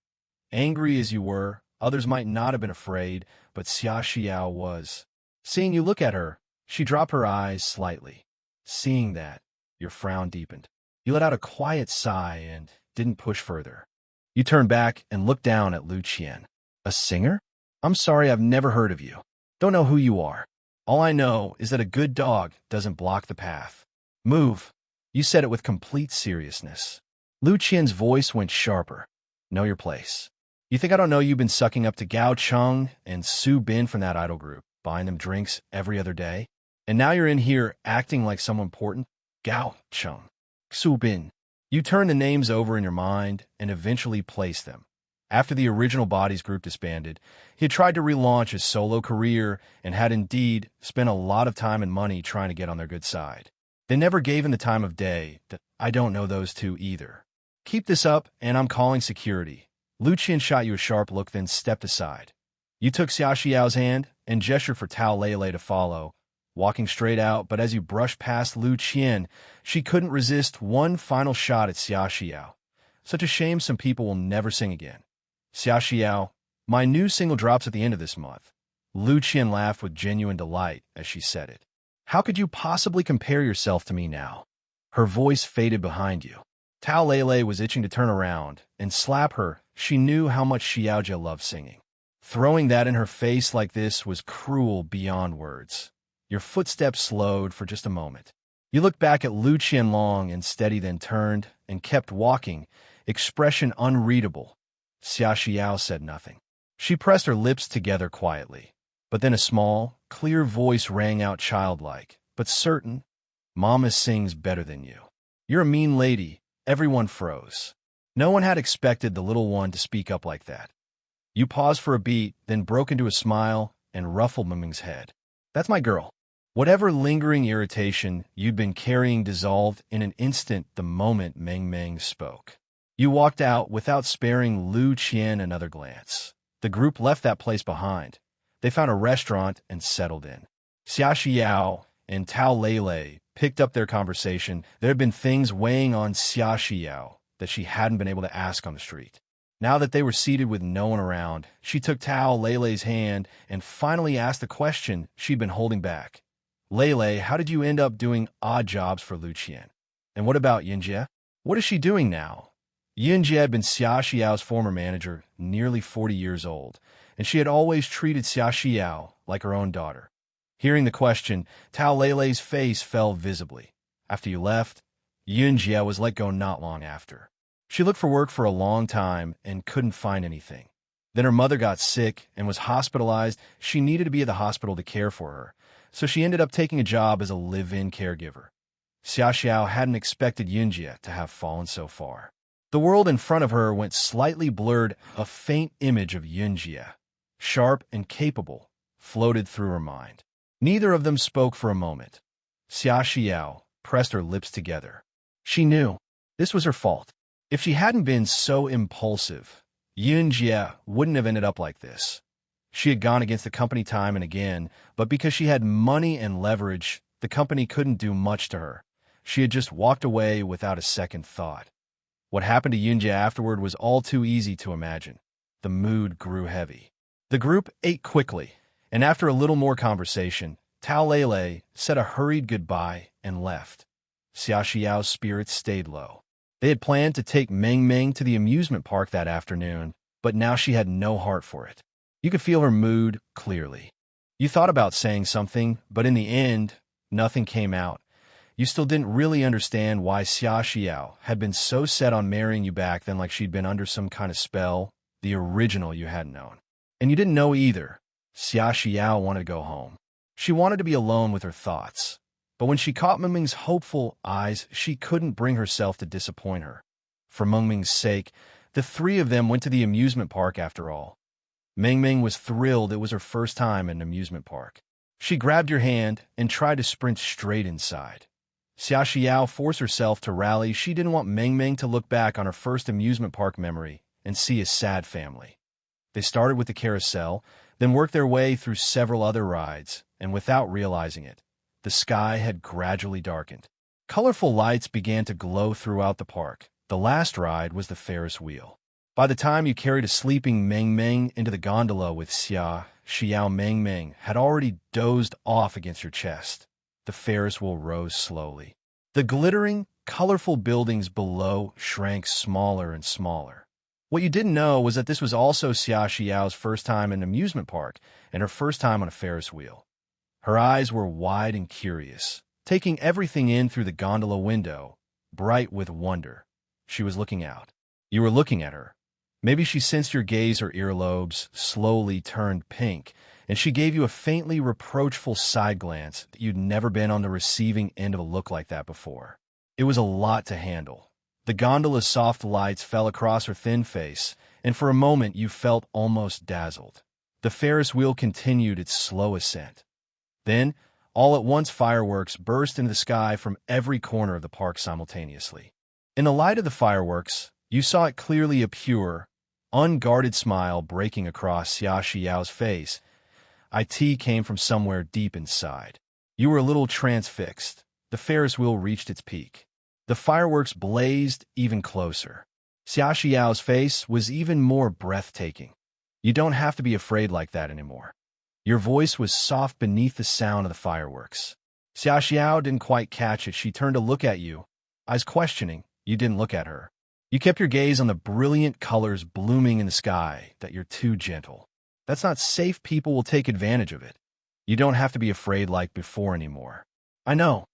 Angry as you were, others might not have been afraid, but Xia Xiao was. Seeing you look at her, she dropped her eyes slightly. Seeing that, your frown deepened. You let out a quiet sigh and didn't push further. You turned back and looked down at Lu Qian. A singer? I'm sorry, I've never heard of you. Don't know who you are. All I know is that a good dog doesn't block the path. Move. You said it with complete seriousness. Lu Qian's voice went sharper. Know your place. You think I don't know you've been sucking up to Gao Cheng and Su Bin from that idol group, buying them drinks every other day? And now you're in here acting like someone important? Gao Cheng, Su Bin. You turned the names over in your mind and eventually placed them. After the original Bodies group disbanded, he had tried to relaunch his solo career and had indeed spent a lot of time and money trying to get on their good side. They never gave him the time of day. I don't know those two either. Keep this up, and I'm calling security. Lu Qian shot you a sharp look, then stepped aside. You took Xia Xiao's hand and gestured for Tao Lele to follow, walking straight out, but as you brushed past Lu Qian, she couldn't resist one final shot at Xia Xiao. Such a shame some people will never sing again. Xia Xiao, my new single drops at the end of this month. Lu Qian laughed with genuine delight as she said it. How could you possibly compare yourself to me now? Her voice faded behind you. Tao Lele was itching to turn around and slap her. She knew how much Xiaojia loved singing. Throwing that in her face like this was cruel beyond words. Your footsteps slowed for just a moment. You looked back at Lu Qian long and steady, then turned and kept walking, expression unreadable. Xia Xiao said nothing. She pressed her lips together quietly. But then a small, clear voice rang out, childlike, but certain. Mama sings better than you. You're a mean lady. Everyone froze. No one had expected the little one to speak up like that. You paused for a beat, then broke into a smile and ruffled Ming's head. That's my girl. Whatever lingering irritation you'd been carrying dissolved in an instant the moment Ming Ming spoke. You walked out without sparing Lu Qian another glance. The group left that place behind. They found a restaurant and settled in. Xia Xiao and Tao Lele picked up their conversation. There had been things weighing on Xia Xiao that she hadn't been able to ask on the street. Now that they were seated with no one around, she took Tao Lele's hand and finally asked the question she'd been holding back. Lele, how did you end up doing odd jobs for Lu Qian? And what about Yinjie? What is she doing now? Yinjie had been Xia Xiao's former manager, nearly 40 years old, and she had always treated Xia Xiao like her own daughter. Hearing the question, Tao Lele's face fell visibly. After you left, Yinjie was let go not long after. She looked for work for a long time and couldn't find anything. Then her mother got sick and was hospitalized. She needed to be at the hospital to care for her, so she ended up taking a job as a live-in caregiver. Xia Xiao hadn't expected Yinjie to have fallen so far. The world in front of her went slightly blurred. A faint image of Yinjie, sharp and capable, floated through her mind. Neither of them spoke for a moment. Xia Xiao pressed her lips together. She knew this was her fault. If she hadn't been so impulsive, Yinjie wouldn't have ended up like this. She had gone against the company time and again, but because she had money and leverage, the company couldn't do much to her. She had just walked away without a second thought. What happened to Yinjie afterward was all too easy to imagine. The mood grew heavy. The group ate quickly, and after a little more conversation, Tao Lele said a hurried goodbye and left. Xia Xiao's spirits stayed low. They had planned to take Meng Meng to the amusement park that afternoon, but now she had no heart for it. You could feel her mood clearly. You thought about saying something, but in the end, nothing came out. You still didn't really understand why Xia Xiao had been so set on marrying you back then, like she'd been under some kind of spell, the original you hadn't known. And you didn't know either. Xia Xiao wanted to go home. She wanted to be alone with her thoughts. But when she caught Meng Meng's hopeful eyes, she couldn't bring herself to disappoint her. For Meng Meng's sake, the three of them went to the amusement park after all. Meng Meng was thrilled it was her first time in an amusement park. She grabbed your hand and tried to sprint straight inside. Xia Xiao forced herself to rally. She didn't want Meng Meng to look back on her first amusement park memory and see a sad family. They started with the carousel, then worked their way through several other rides, and without realizing it, the sky had gradually darkened. Colorful lights began to glow throughout the park. The last ride was the Ferris wheel. By the time you carried a sleeping Meng Meng into the gondola with Xia Xiao, Meng Meng had already dozed off against your chest. The Ferris wheel rose slowly. The glittering, colorful buildings below shrank smaller and smaller. What you didn't know was that this was also Xia Xiao's first time in an amusement park and her first time on a Ferris wheel. Her eyes were wide and curious, taking everything in through the gondola window, bright with wonder. She was looking out. You were looking at her. Maybe she sensed your gaze. Her earlobes slowly turned pink, and she gave you a faintly reproachful side glance that you'd never been on the receiving end of a look like that before. It was a lot to handle. The gondola's soft lights fell across her thin face, and for a moment you felt almost dazzled. The Ferris wheel continued its slow ascent. Then, all at once, fireworks burst into the sky from every corner of the park simultaneously. In the light of the fireworks, you saw it clearly, a pure, unguarded smile breaking across Xia Xiao's face. It came from somewhere deep inside. You were a little transfixed. The Ferris wheel reached its peak. The fireworks blazed even closer. Xia Xiao's face was even more breathtaking. You don't have to be afraid like that anymore. Your voice was soft beneath the sound of the fireworks. Xia Xiao didn't quite catch it. She turned to look at you, eyes questioning. You didn't look at her. You kept your gaze on the brilliant colors blooming in the sky. That you're too gentle. That's not safe. People will take advantage of it. You don't have to be afraid like before anymore. I know.